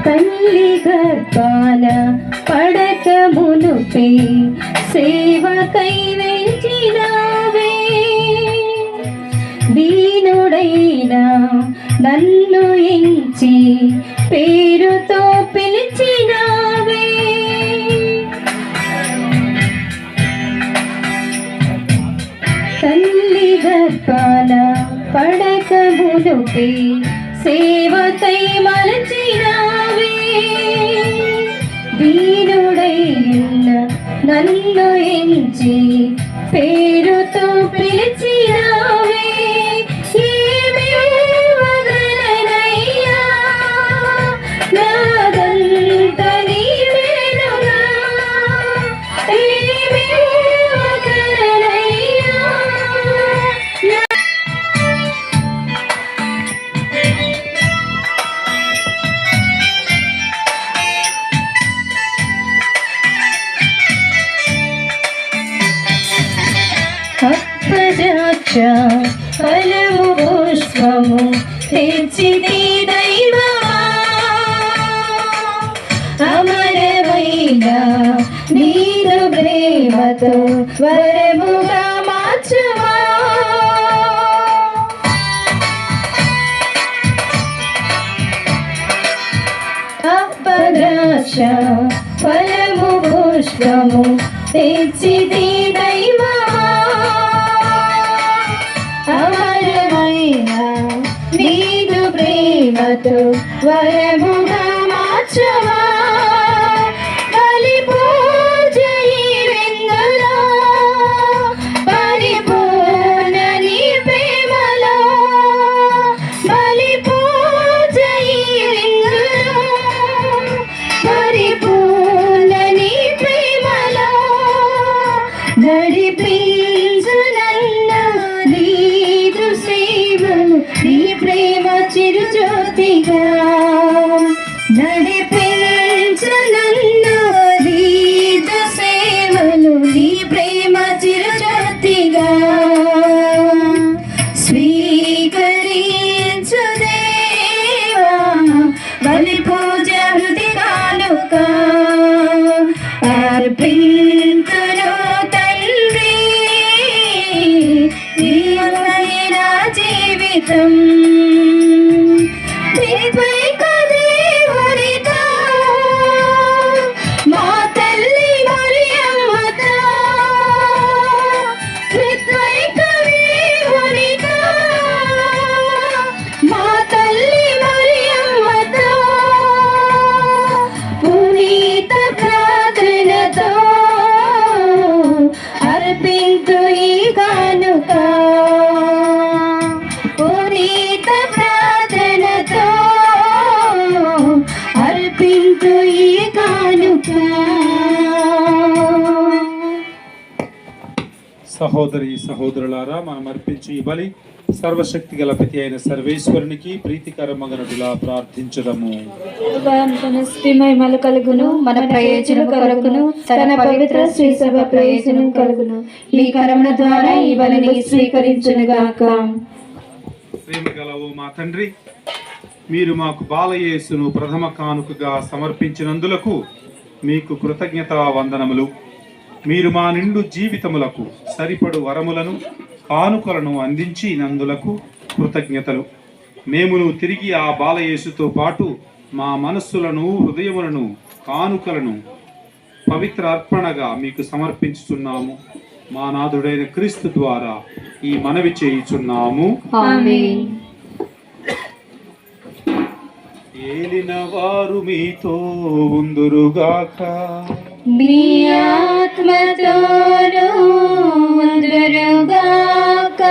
తల్లి గర్భాన పడక మునుపే సేవకై వెంచినావే దీనుడైన నన్ను ఎంచి పేరుతో పిలిచినావే తల్లి గర్భాన పడక మునుపే సేవకై మలచినావే దీనుడైన నన్ను ఎంచి పేరుతో పిలిచినావే ఏమివ్వగలనయ్యా నాదంత నీవేనుగా ఏమివ్వగలనయ్యా అప్పజాక్ష ఫలము పుష్పము తెచ్చితి దైవమా అమరమైన నీదు ప్రేమతో వరముగా మార్చుమా అప్పద్రాక్ష ఫలము పుష్పము తెచ్చితి దైవమా అమరమైన నీదు ప్రేమతో వరముగా మార్చుమా బలి పూజ ఈ విందులో పరిపూర్ణ నీ ప్రేమలో బలి పూజ ఈ విందులో పరిపూర్ణ నీ ప్రేమలో నడిపించు నన్ను నీదు సేవలు నీ ప్రేమ చిరుజ్యోతిగా నడిపించు నన్ను నీదు సేవలు నీ ప్రేమ చిరుజ్యోతిగా స్వీకరించు దేవా బలి పూజ హృది కానుక అర్పింతును తండ్రి నీవైన జీవితం త్రిత్వైక దేవునితో మా తల్లి మరియమ్మతో త్రిత్వైక దేవునితో మా తల్లి మరియమ్మతో పునీత ప్రార్థనతో అర్పింతు ఈ కానుక సహోదరి సహోదరులారా, మనం అర్పించు ఈ బలి సర్వశక్తి గల ప్రతి అయిన సర్వేశ్వరునికి ప్రీతికరమగనటులా ప్రార్థించదము. తన స్థితి మహిమలు కలుగును, మన ప్రయోజనం కొరకును, తన పవిత్ర శ్రీ సభ ప్రయోజనం కలుగును. ఈ కరముల ద్వారా ఈ బలిని స్వీకరించునుగాక. ప్రేమ గలవు మా తండ్రి, మీరు మాకు బాలయేసును ప్రథమ కానుకగా సమర్పించినందులకు మీకు కృతజ్ఞతా వందనములు. మీరు మా నిండు జీవితములకు సరిపడు వరములను కానుకలను అందించినందులకు కృతజ్ఞతలు. మేమును తిరిగి ఆ బాలయేసుతో పాటు మా మనస్సులను, హృదయములను, కానుకలను పవిత్ర అర్పణగా మీకు సమర్పించుచున్నాము. మా నాథుడైన క్రీస్తు ద్వారా ఈ మనవి చేయుచున్నాము. ఆమేన్. ఏలిన వారు మీతో ఉందురుగాక. మీ ఆత్మతోనూ ఉందురుగాక.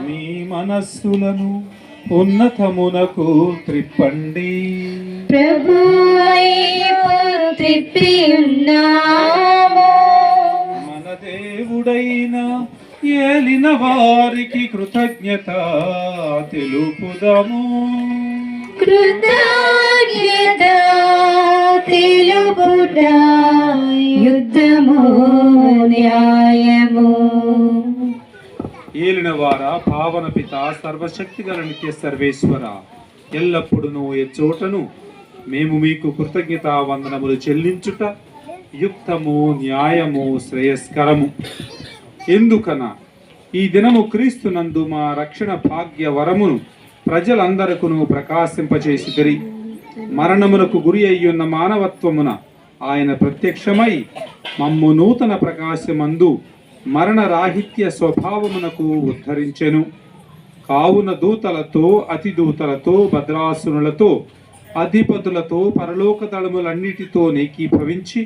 మీ మనస్సులను ఉన్నతమునకు త్రిప్పండి. ప్రభువైపు త్రిప్పి ఉన్నాము. మన దేవుడైన ఏలిన వారికి కృతజ్ఞత తెలుపుదము. కృతజ్ఞత తెలుపుట యుద్ధము న్యాయము. ఏలిన వార పావన పిత సర్వశక్తి గల నిత్య సర్వేశ్వర, ఎల్లప్పుడూ ఎచ్చోటను మేము మీకు కృతజ్ఞత వందనములు చెల్లించుట యుక్తము, న్యాయము, శ్రేయస్కరము. ఎందుకన ఈ దినము క్రీస్తునందు మా రక్షణ భాగ్య వరమును ప్రజలందరకును ప్రకాశింపచేసిదిరి. మరణమునకు గురి అయ్యున్న మానవత్వమున ఆయన ప్రత్యక్షమై మమ్ము నూతన ప్రకాశమందు మరణరాహిత్య స్వభావమునకు ఉద్ధరించెను. కావున దూతలతో, అతిదూతలతో, భద్రాసునులతో, అధిపతులతో, పరలోక దళములన్నిటితో ఏకీభవించి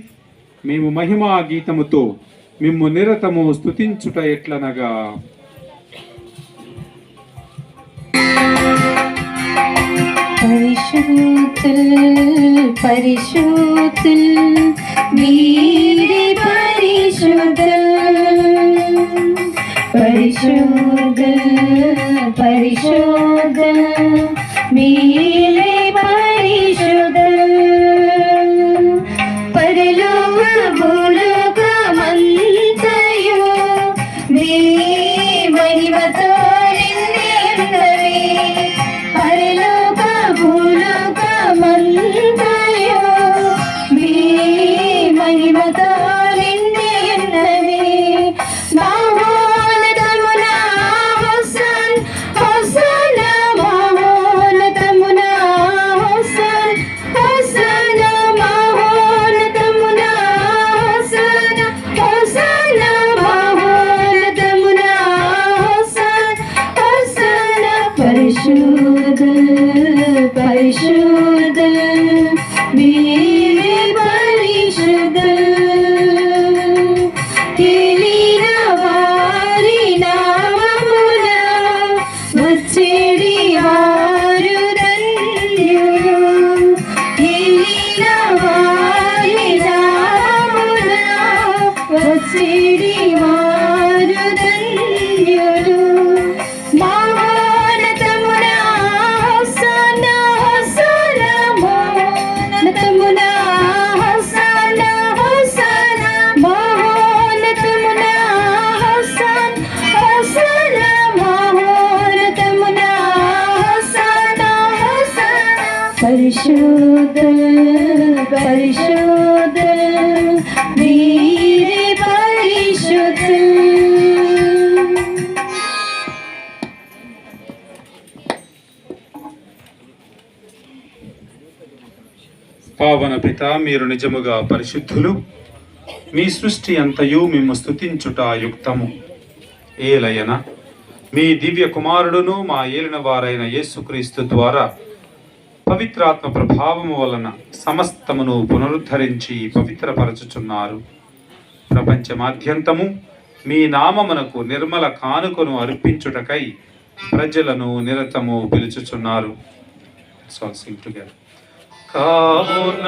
మేము మహిమా గీతముతో మిమ్ము నిరతము స్తుతించుట ఎట్లనగా, పరిశుద్ధుల్ పరిశుద్ధుల్ మీరే పరిశుద్ధుల్, పరిశుద్ధుల్ పరిశుద్ధుల్ మీరే పరిశుద్ధుల్. పరలోక భూలోకమంతయు మీ మహిమతో నిండి ఉన్నవి. పరలోక భూలోకమంతయు మీ మహిమతో నిండి ఉన్నవి. మహోన్నతమున హోసన్ హోసన్న, మహోన్నతమున హోసన్ హోసన్న, మహోన్నతమున హోసన్ హోసన్న, మహోన్నతమున హోసన్ హోసన్న. పరిశుద్ధుల్ పరిశుద్ధుల్ మీరే పరిశుద్ధుల్. ఏలిన వారి నామమున వచ్చేడి వారు ధన్యులు. ఏలిన వారి నామమున వచ్చేడి వారు ధన్యులు. మహోన్నతమున హోసన్న హోసన్న, మహోన్నతమున హోసన్న హోసన్న, మహోన్నతమున హోసన్ హోసన్న, మహోన్నతమున హోసన్న హోసన్న. పరిశుద్ధుల్ పరిశుద్ధుల్ మీరే పరిశుద్ధుల్. పావన పిత, మీరు నిజముగా పరిశుద్ధులు. మీ సృష్టి అంతయు మిమ్ము స్తుతించుట యుక్తము. ఏలయన మీ దివ్య కుమారుడును మా ఏలిన వారైన యేసుక్రీస్తు ద్వారా పవిత్రాత్మ ప్రభావము వలన సమస్తమును పునరుద్ధరించి పవిత్రపరచుచున్నారు. ప్రపంచమాద్యంతము మీ నామమునకు నిర్మల కానుకను అర్పించుటకై ప్రజలను నిరతము పిలుచుచున్నారు. కావున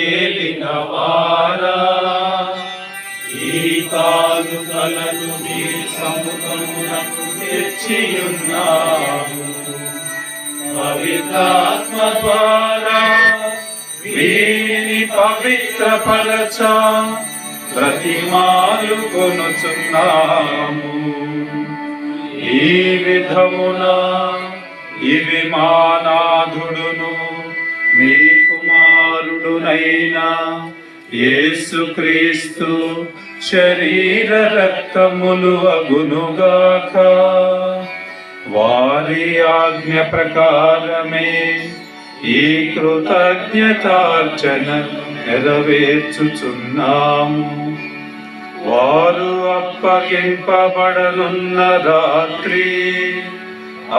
ఏలిన వారా ఈ కానుకలను మీ సముఖమునకు తెచ్చియున్నాము. పవిత్రాత్మ ద్వారా వీరిని పవిత్రపరచ ప్రతిమాలు కొనుచున్నాము. ఈ విధమున ఇవి మా నాథుడును మీ కుమారుడునైన యేసుక్రీస్తు శరీర రక్తములు అగునుగాక. వారి ఆజ్ఞ ప్రకారమే ఈ కృతజ్ఞతార్చన నెరవేర్చుచున్నాము. వారు అప్పగింపబడనున్న రాత్రి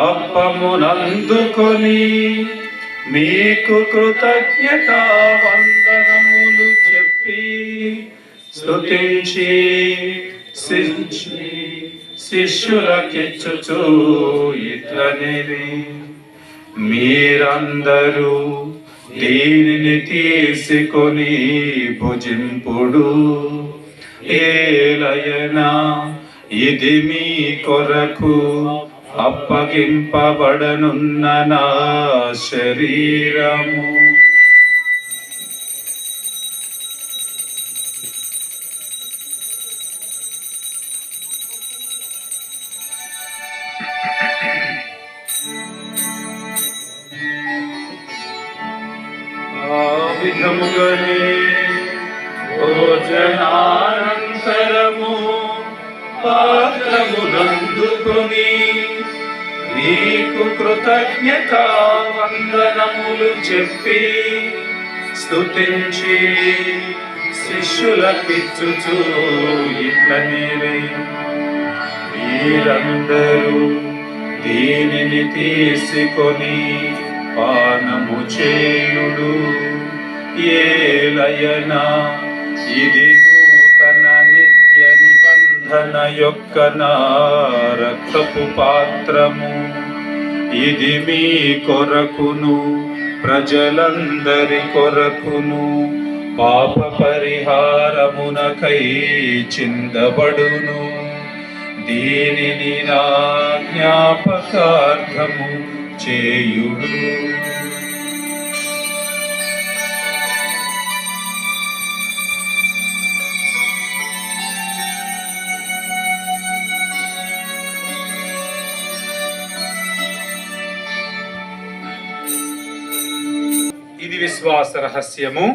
అప్పమునందుకొని మీకు కృతజ్ఞతా వందనములు చెప్పి స్తుతించి శిష్యులకిచ్చుచు ఇట్లనిరి, మీరందరూ దీనిని తీసుకొని భుజింపుడు. ఏలయనా ఇది మీ కొరకు అప్పగింపబడనున్న నా శరీరము. ఆ విధముగానే భోజనానంతరము పాత్రమునందుకొని నీకు కృతజ్ఞతా వందనములు చెప్పి స్తుతించి శిష్యులకిచ్చుచు ఇట్లనిరి, మీరందరూ దీనిని తీసుకొని పానము చేయుడు. ఏలయనా ఇది నూతన నిత్య నిబంధన యొక్క నా రక్తపు పాత్రము. ఇది మీ కొరకును ప్రజలందరి కొరకును పాప పరిహారమునకై చిందబడును. దీనిని నా జ్ఞాపకార్థము చేయుడు. ఇది విశ్వాస రహస్యము.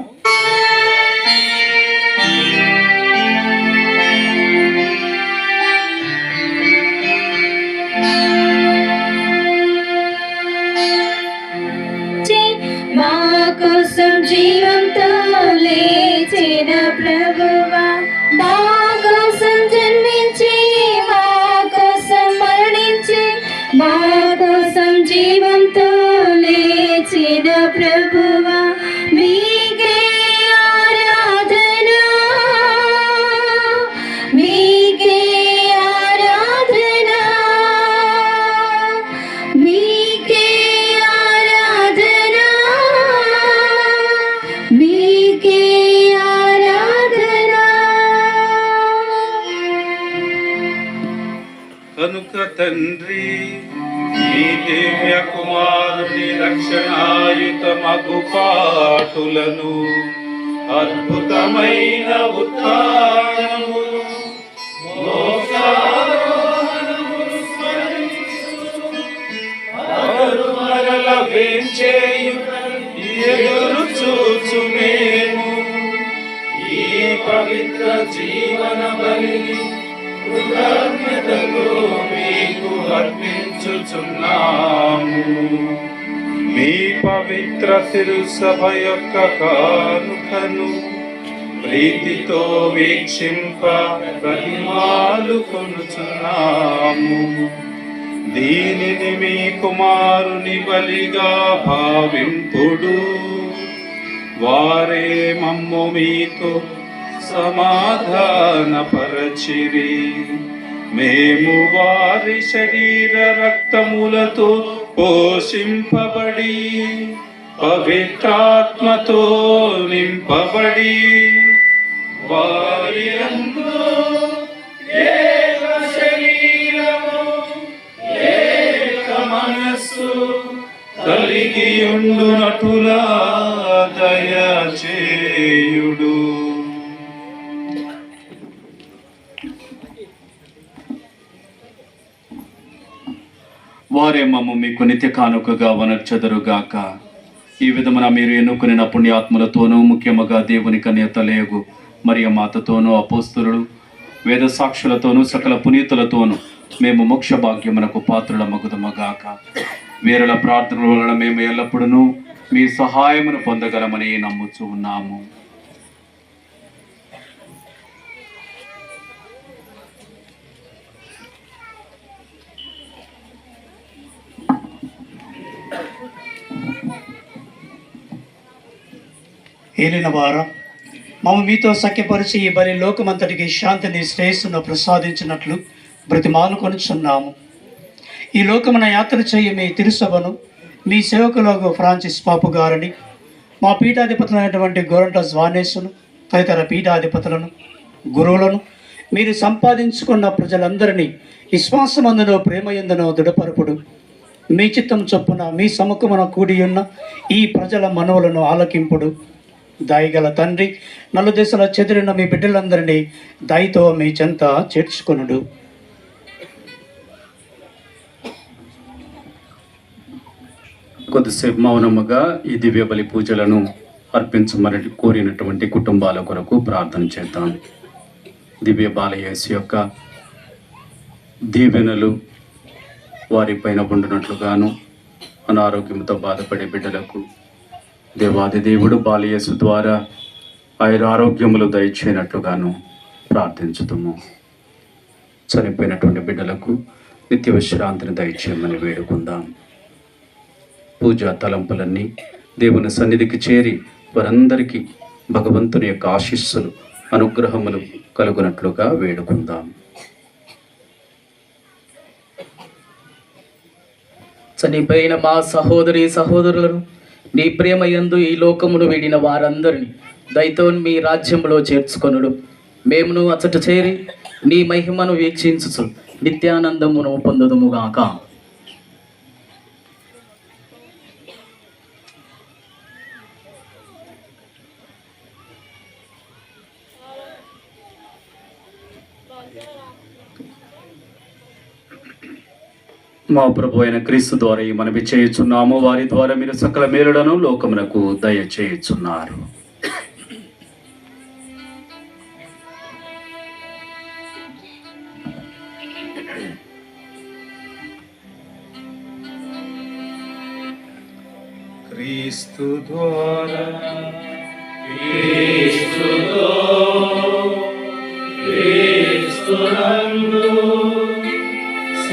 మా కోసం జీవంతో లేచిన ప్రభువా, మా కోసం జన్మించి మా కోసం మరణించి మా కోసం జీవంతో లేచిన ప్రభువా, మీకే ఆరాధన, మీకే ఆరాధన, మీకే ఆరాధన, మీకే ఆరాధన. కనుక తండ్రి, ఈ దివ్య కుమారుని రక్షణాయుత మగుపాటులను అద్భుతమైన ఉత్థానము మోక్షారోహణమును స్మరించుచు మరల వేంచేయుటకు ఎదురు చూచు మేము ఈ పవిత్ర జీవన బలిని కృతజ్ఞతతో మీకు అర్పించుచున్నాము. మీ పవిత్ర తిరుసభ యొక్క కానుకను ప్రీతితో వీక్షింప ప్రతిమాలు కొనుచున్నాము. దీనిని మీ కుమారుని బలిగా భావింపుడు. వారే మమ్ము మీతో సమాధానపరచిరి. మేము వారి శరీర రక్తములతో పోషింపబడి పవిత్రాత్మతో నింపబడి వారి యందు ఏక శరీరము ఏక మనస్సు కలిగి ఉండునటులా దయచేయుడు. వారే మమ్ము మీకు నిత్య కానుకగా వనర్చెదరుగాక. ఈ విధమున మీరు ఎన్నుకున్న పుణ్యాత్ములతోనూ ముఖ్యముగా దేవుని కన్యతలేగు మరియ మాతతోనూ అపోస్తులు వేద సాక్షులతోనూ సకల పునీతులతోనూ మేము మోక్ష భాగ్యమునకు పాత్రుల మగుదమగాక. వీరుల ప్రార్థనల వలన మేము ఎల్లప్పుడూ మీ సహాయమును పొందగలమని నమ్ముచూ ఉన్నాము. ఏలిన వారా, మమ్మ మీతో సఖ్యపరిచి ఈ బలి లోకమంతటికి శాంతిని శ్రేయస్సును ప్రసాదించినట్లు బ్రతిమాలుకొనుచున్నాము. ఈ లోకమున యాత్ర చేయి మీ తిరుసభను మీ సేవకులకు ఫ్రాన్సిస్ పాపు గారిని, మా పీఠాధిపతులైనటువంటి గోరంట జ్వానేశును తదితర పీఠాధిపతులను గురువులను మీరు సంపాదించుకున్న ప్రజలందరినీ విశ్వాసమందును ప్రేమయందును దృఢపరుపుడు. మీ చిత్తం చొప్పున మీ సముఖమున కూడి ఉన్న ఈ ప్రజల మనవులను ఆలకింపుడు. దయగల తండ్రి, నలుదిశల చెదిరిన మీ బిడ్డలందరినీ దయతో మీ చెంత చేర్చుకొనుడు. కొద్దిసేపు మౌనముగా ఈ దివ్య బలి పూజలను అర్పించమని కోరినటువంటి కుటుంబాల కొరకు ప్రార్థన చేద్దాం. దివ్య బాలయేసు యొక్క దీవెనలు వారిపైన ఉండునట్లుగాను, అనారోగ్యంతో బాధపడే బిడ్డలకు దేవాది దేవుడు బాలయేసు ద్వారా ఆరోగ్యములు దయచేయనట్లుగాను ప్రార్థించుతాము. చనిపోయినటువంటి బిడ్డలకు నిత్య విశ్రాంతిని దయచేయమని వేడుకుందాం. పూజా తలంపులన్నీ దేవుని సన్నిధికి చేరి వారందరికీ భగవంతుని యొక్క ఆశీస్సులు అనుగ్రహములు కలుగునట్లుగా వేడుకుందాం. చనిపోయిన మా సహోదరి సహోదరులను నీ ప్రేమ యందు ఈ లోకమును వీడిన వారందరినీ దయతో మీ రాజ్యంలో చేర్చుకొనుడు. మేమును అచ్చట చేరి నీ మహిమను వీక్షించుచు నిత్యానందమును పొందుదుముగాక. మా ప్రభు అయిన క్రీస్తు ద్వారా ఈ మనవి చేయుచున్నాము. వారి ద్వారా మీరు సకల మేలులను లోకమునకు దయచేయుచున్నారు. క్రీస్తు ద్వారా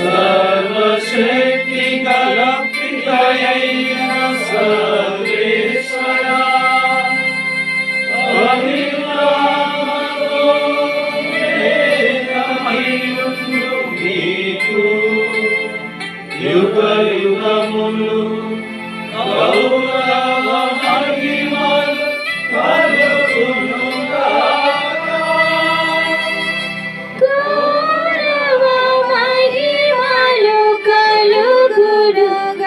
సర్వశక్తి గల పితయైన సర్వేశ్వరా, అభిరామతో ఏకమైయుండు నీకు యుగ యుగములు గౌరవ మహిమలు కలుగునుగాక. గౌరవ మహిమలు కలుగునుగాక.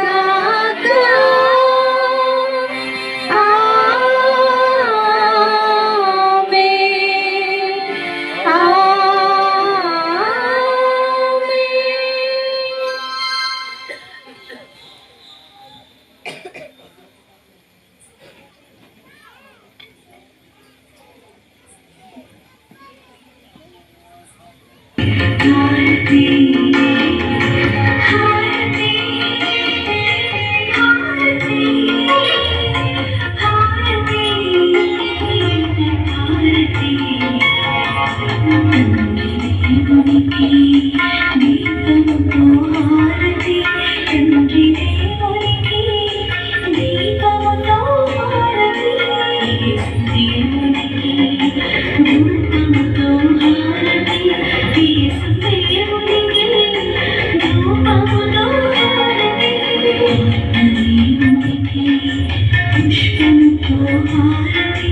ఆమేన్. ఆమేన్. పుష్పంతో హారతి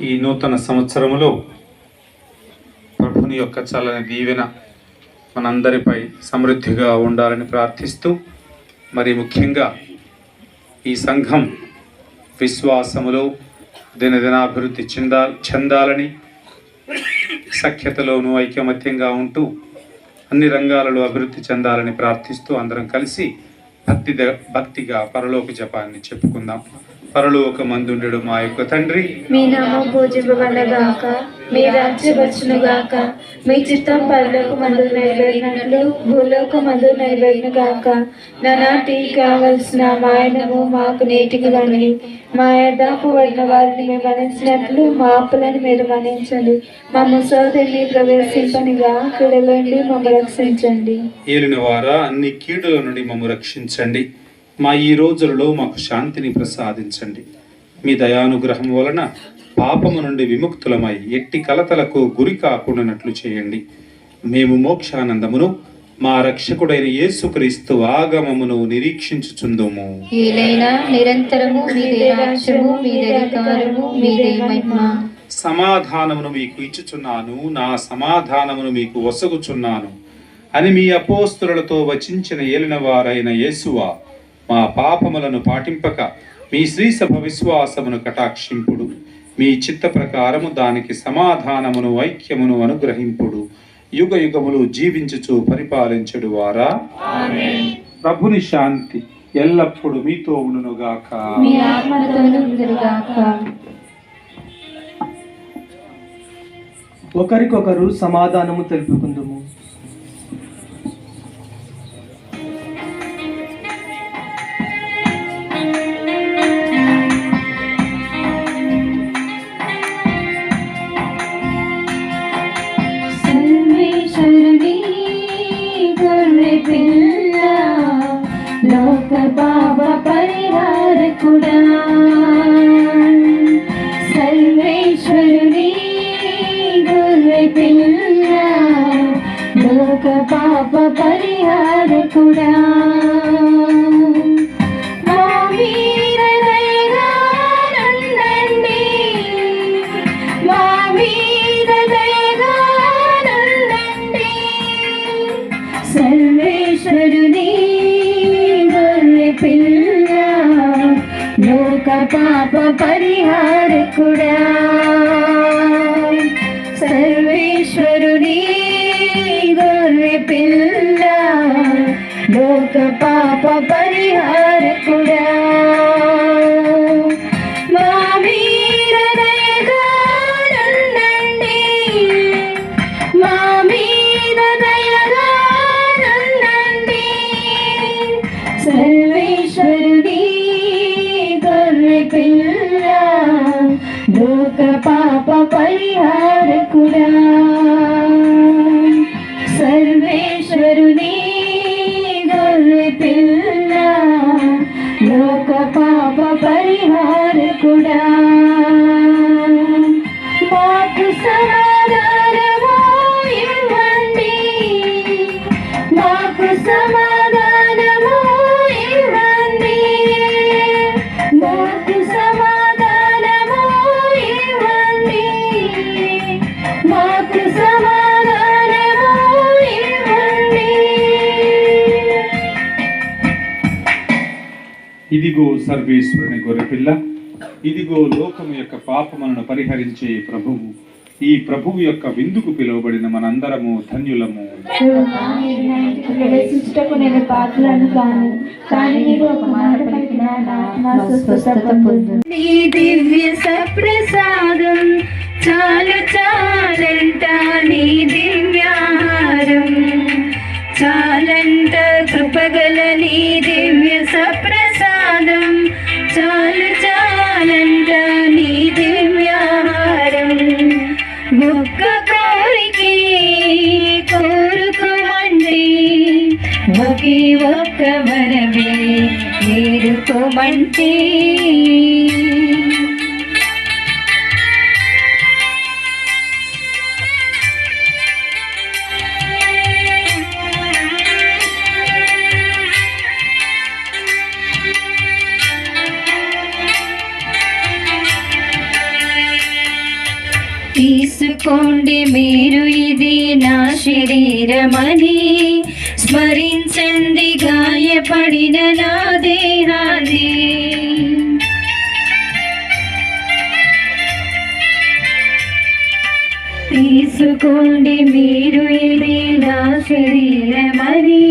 ఈ నూతన సంవత్సరములో ప్రభుని యొక్క చల్లని దీవెన మనందరిపై సమృద్ధిగా ఉండాలని ప్రార్థిస్తూ, మరి ముఖ్యంగా ఈ సంఘం విశ్వాసములో దినదినాభివృద్ధి చెందాలని, సఖ్యతలోనూ ఐకమత్యంగా ఉంటూ అన్ని రంగాలలో అభివృద్ధి చెందాలని ప్రార్థిస్తూ అందరం కలిసి భక్తిగా పరలోక జపాన్ని చెప్పుకుందాం. పరలోకమందుండెడు మా యొక్క తండ్రి, మీ నామం పూజింపబడగాక, మీ రాజ్యం వచ్చునుగాక, మీ చిత్తం పరలోకమందు నెరవేరినట్లు భూలోకమందు నెరవేరునుగాక. నానాటికి కావలసిన మాయనము మాకు నేటికి ఇవ్వండి. మా యథాపు పడిన వారిని మేము మన్నించినట్లు మా అప్పులను మీరు మన్నించండి. మా ముసోదరిని ప్రవేశింపనిగా కీడుల నుండి మమ్మల్ని రక్షించండి. ఏలిన వారా అన్ని కీడుల నుండి మమ్ము రక్షించండి. మా ఈ రోజులలో మాకు శాంతిని ప్రసాదించండి. మీ దయానుగ్రహం వలన పాపము నుండి విముక్తులమై ఎట్టి కలతలకు గురి కాకుండానట్లు చేయండి. మేము మోక్షానందమును మా రక్షకుడైన యేసుక్రీస్తు ఆగమమును నిరీక్షించుచుందుము. నిరంతరము మీదే రాజ్యము, మీదే అధికారము, మీదే మహిమ. సమాధానమును మీకు ఇచ్చుచున్నాను, నా సమాధానమును మీకు వసగుచున్నాను అని మీ అపోస్తులతో వచించిన ఏలినవారైన యేసువా, మా పాపములను పాటింపక మీ శ్రీసభ విశ్వాసమును కటాక్షింపుడు. మీ చిత్త ప్రకారము దానికి సమాధానమును ఐక్యమును అనుగ్రహింపుడు. యుగ యుగములు జీవించుచు పరిపాలించడు వారా. ప్రభుని శాంతి ఎల్లప్పుడు మీతో ఉండునుగాక. మీ ఆత్మతోను ఉండునుగాక. ఒకరికొకరు సమాధానము తెలుపుకుందుము. లోక పాప పరిహారకుడా, సర్వేశ్వరుని గొర్రె పిల్ల, లోక పాప పరిహారకుడా, మా మీద దయగా నుండండి, మా మీద దయగా నుండండి. సర్వేశ్వరుని పిల్ల, లోక పాప పరిహారకుడా, సర్వేశ్వరుని గొర్రె పిల్ల, లోక పాప పరిహారకుడా, మా మీద దయగా నుండండి, మా మీద దయగా నుండండి. సర్వేశ్వరుని గొర్రె పిల్ల, లోక పాప పరిహారకుడా, సర్వేశ్వరుని గొర్రె పిల్ల, లోక పాప పరిహారకుడా, మాకు సమాధానము ఇవ్వండి, మాకు సమాధానము ఇవ్వండి, మాకు సమాధానము ఇవ్వండి, మాకు సమాధానము ఇవ్వండి. ఇదిగో సర్వేశ్వరుని గొర్రెపిల్ల, ఇదిగో లోకము యొక్క పాపములను పరిహరించే ప్రభువు. ఈ ప్రభువు యొక్క విందుకు పిలువబడిన మనందరము ధన్యులము. ప్రవేశించుటకు నేను పాత్రలను కాను, కానీ నీవు ఒక మాట పలికిన నా ఆత్మ స్వస్థత పొందును. నీ దివ్య సప్రసాదం చాలు చాలంట, నీ దివ్యాహారం చాలంట, కృపగల నీ దివ్య సప్రసాదం చాలు చాలంట, నీ దివ్యాహారం. ఒక్క కోరికే కోరుకోమండి, ఒకే ఒక్క వరమే వేడుకోమంటే. అందుకోండి మీరు ఇది నా శరీరమని, స్మరించండి గాయపడిన నా దేహాన్ని. తీసుకోండి మీరు ఇది నా శరీరమని,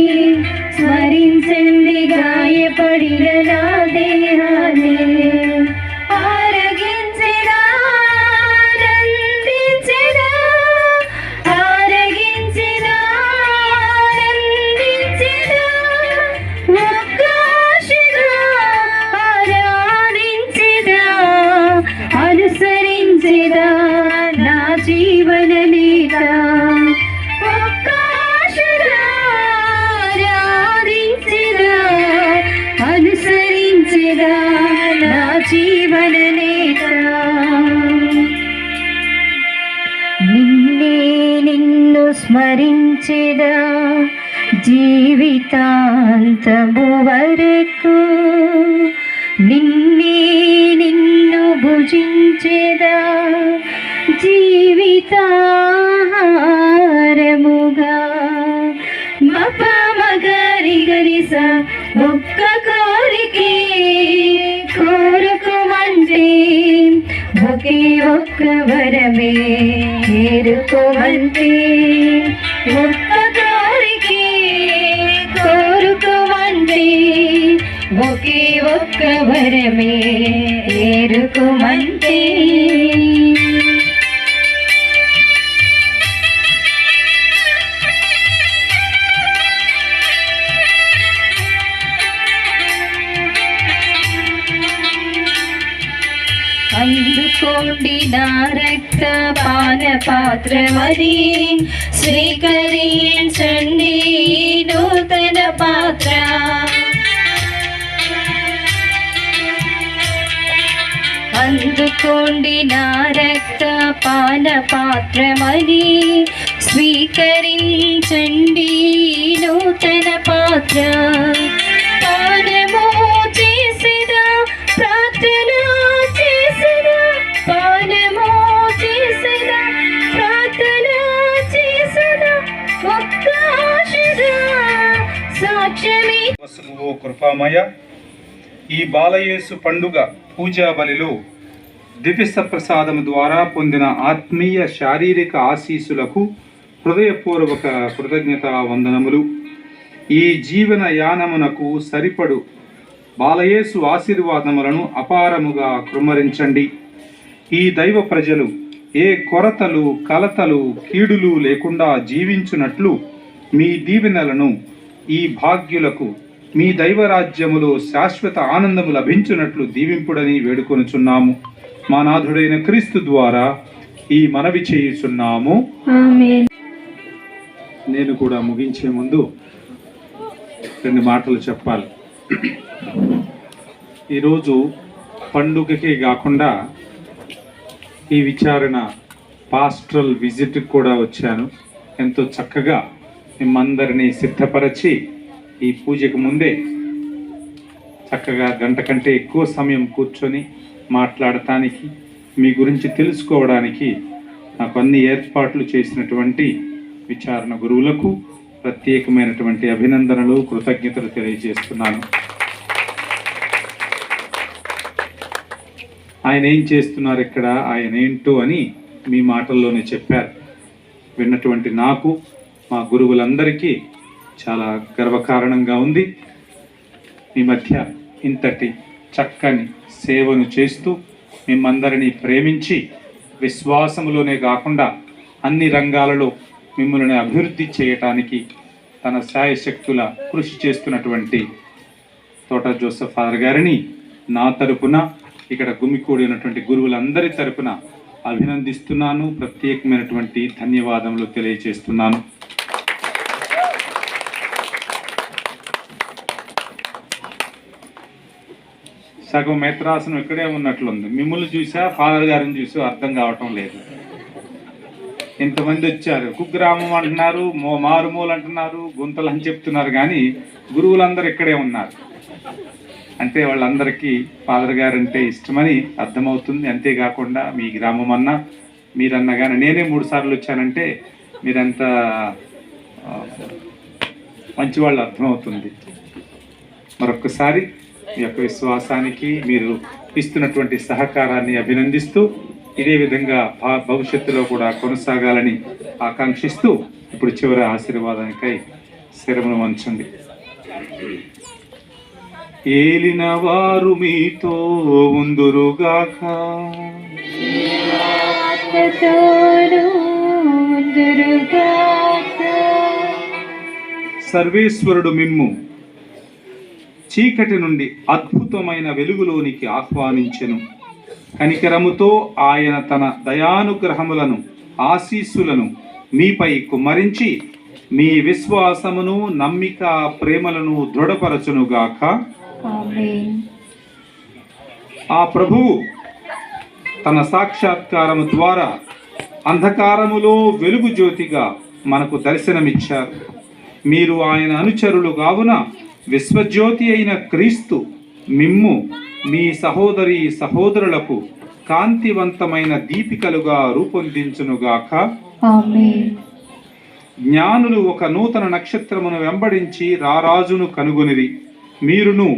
స్మరించండి గాయపడిన నా దేహాన్ని. ఆరగించెదా, ఆనందించెదా, ఆరగించెదా, ఆనందించెదా, ఒక్కాశగా ఆరాధించెదా, అనుసరించెదా నా జీవన నీత. ఒక్కాశగా ఆరాధించెదా, అనుసరించెదా నా జీవన నేత. నిన్నే నిన్ను స్మరించెదా జీవితాంతము వరకు, నిన్నే నిన్ను భుజించెదా జీవితాహారముగా. మప మగరి గరిస ఒక్క కోరికే కోరుకోమంటే, ఒకే ఒక్క వరమే చేరుకోమంటే, ఒక్క కోరికే కోరుకోమంటే, ఒకే ఒక్క వరమే చేరుకోమంటే. అందుకోండి నా రక్త పాన పాత్రమది, స్వీకరించండి నూతన పాత్ర. అందుకోండి నా రక్త పాన పాత్రమది, స్వీకరించండి నూతన పాత్ర. పానము చేసిదా, ప్రార్థన చేసిదా, పానము చేసిదా, ప్రార్థన చేసిదా, ఒక్క ఆశగా సాక్ష్యమే. వసువు కృపామయ, ఈ బాలయేసు పండుగ పూజా బలిలో దివ్య ప్రసాదము ద్వారా పొందిన ఆత్మీయ శారీరక ఆశీస్సులకు హృదయపూర్వక కృతజ్ఞతా వందనములు. ఈ జీవన యానమునకు సరిపడు బాలయేసు ఆశీర్వాదములను అపారముగా కృమ్మరించండి. ఈ దైవ ప్రజలు ఏ కొరతలు, కలతలు, కీడులు లేకుండా జీవించునట్లు మీ దీవెనలను ఈ భాగ్యులకు మీ దైవరాజ్యములో శాశ్వత ఆనందము లభించునట్లు దీవింపుడని వేడుకొనుచున్నాము. మా నాథుడైన క్రీస్తు ద్వారా ఈ మనవి చేయుచున్నాము. ఆమేన్. నేను కూడా ముగించే ముందు 2 మాటలు చెప్పాలి. ఈరోజు పండుగకే కాకుండా ఈ విచారణ పాస్ట్రల్ విజిట్కి కూడా వచ్చాను. ఎంతో చక్కగా మిమ్మందరినీ సిద్ధపరచి ఈ పూజకు ముందే చక్కగా గంట కంటే ఎక్కువ సమయం కూర్చొని మాట్లాడటానికి, మీ గురించి తెలుసుకోవడానికి నాకు అన్ని ఏర్పాట్లు చేసినటువంటి విచారణ గురువులకు ప్రత్యేకమైనటువంటి అభినందనలు, కృతజ్ఞతలు తెలియజేస్తున్నాను. ఆయన ఏం చేస్తున్నారు ఇక్కడ, ఆయన ఏంటో అని మీ మాటల్లోనే చెప్పారు. విన్నటువంటి నాకు, మా గురువులందరికీ చాలా గర్వకారణంగా ఉంది. మీ మధ్య ఇంతటి చక్కని సేవను చేస్తూ మిమ్మందరినీ ప్రేమించి విశ్వాసములోనే కాకుండా అన్ని రంగాలలో మిమ్మల్ని అభివృద్ధి చేయటానికి తన శాయశక్తుల కృషి చేస్తున్నటువంటి తోట జోసెఫ్ ఫాదర్ గారిని నా తరపున, ఇక్కడ గుమికూడినటువంటి గురువులందరి తరపున అభినందిస్తున్నాను. ప్రత్యేకమైనటువంటి ధన్యవాదములు తెలియజేస్తున్నాను. సగం మేత్రాసనం ఇక్కడే ఉన్నట్లుంది. మిమ్మల్ని చూసా, ఫాదర్ గారిని చూసా అర్థం కావటం లేదు. ఇంతమంది వచ్చారు, కుగ్రామం అంటున్నారు, మారుమూలు అంటున్నారు, గుంతలు అని చెప్తున్నారు, కానీ గురువులందరూ ఇక్కడే ఉన్నారు. అంటే వాళ్ళందరికీ ఫాదర్ గారు అంటే ఇష్టమని అర్థమవుతుంది. అంతేకాకుండా మీ గ్రామం అన్నా, మీరన్నా కానీ నేనే 3 సార్లు వచ్చానంటే మీరంతా మంచివాళ్ళు అర్థమవుతుంది. మరొక్కసారి మీ యొక్క విశ్వాసానికి మీరు ఇస్తున్నటువంటి సహకారాన్ని అభినందిస్తూ ఇదే విధంగా భవిష్యత్తులో కూడా కొనసాగాలని ఆకాంక్షిస్తూ ఇప్పుడు చివరి ఆశీర్వాదానికై శిరమును వంచండి. ఏలిన వారు మీతో ఉందురుగాక. సర్వేశ్వరుడు మిమ్ము చీకటి నుండి అద్భుతమైన వెలుగులోనికి ఆహ్వానించెను. కనికరముతో ఆయన తన దయానుగ్రహములను ఆశీస్సులను మీపై కుమ్మరించి మీ విశ్వాసమును నమ్మిక ప్రేమలను దృఢపరచునుగాక. ఆ ప్రభువు తన సాక్షాత్కారము ద్వారా అంధకారములో వెలుగు జ్యోతిగా మనకు దర్శనమిచ్చారు. మీరు ఆయన అనుచరులు కావున విశ్వజ్యోతి అయిన క్రీస్తు మిమ్ము మీ సహోదరి సహోదరులకు కాంతివంతమైన దీపికలుగా రూపొందించునుగాక. జ్ఞానులు ఒక నూతన నక్షత్రమును వెంబడించి రారాజును కనుగొనిరి. మీరును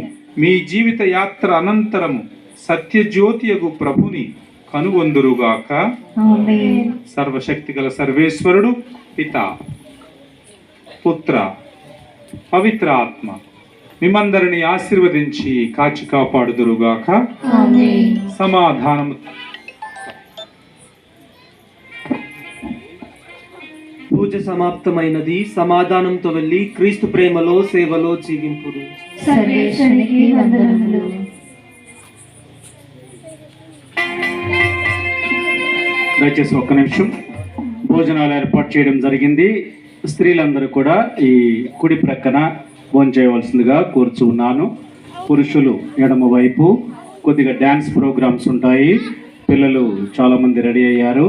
మీ జీవిత యాత్ర అనంతరము సత్యజ్యోతియగు ప్రభుని కనుగొందురుగాక. సర్వశక్తిగల సర్వేశ్వరుడు పితా, పుత్ర, పవిత్ర ఆత్మ మిమ్మందరిని ఆశీర్వదించి కాచి కాపాడుదురుగాక. సమాధానము. పూజ సమాప్తమైనది. సమాధానంతో వెళ్ళి క్రీస్తు ప్రేమలో సేవలో జీవింపుడు. సర్వేశ్వరునికి వందనములు. దయచేసి ఒక్క నిమిషం. భోజనాలు ఏర్పాటు చేయడం జరిగింది. స్త్రీలందరూ కూడా ఈ కుడి ప్రక్కన భోంచేయవలసిందిగా కోరుచున్నాను. పురుషులు ఎడమ వైపు. కొద్దిగా డ్యాన్స్ ప్రోగ్రామ్స్ ఉంటాయి. పిల్లలు చాలామంది రెడీ అయ్యారు,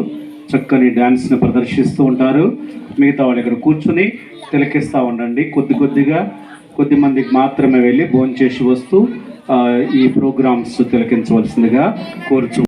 చక్కని డ్యాన్స్ని ప్రదర్శిస్తూ ఉంటారు. మిగతా వాళ్ళు ఇక్కడ కూర్చుని తిలకిస్తూ ఉండండి. కొద్ది మందికి మాత్రమే వెళ్ళి భోంచేసి వస్తూ ఈ ప్రోగ్రామ్స్ తిలకించవలసిందిగా కోరుచు.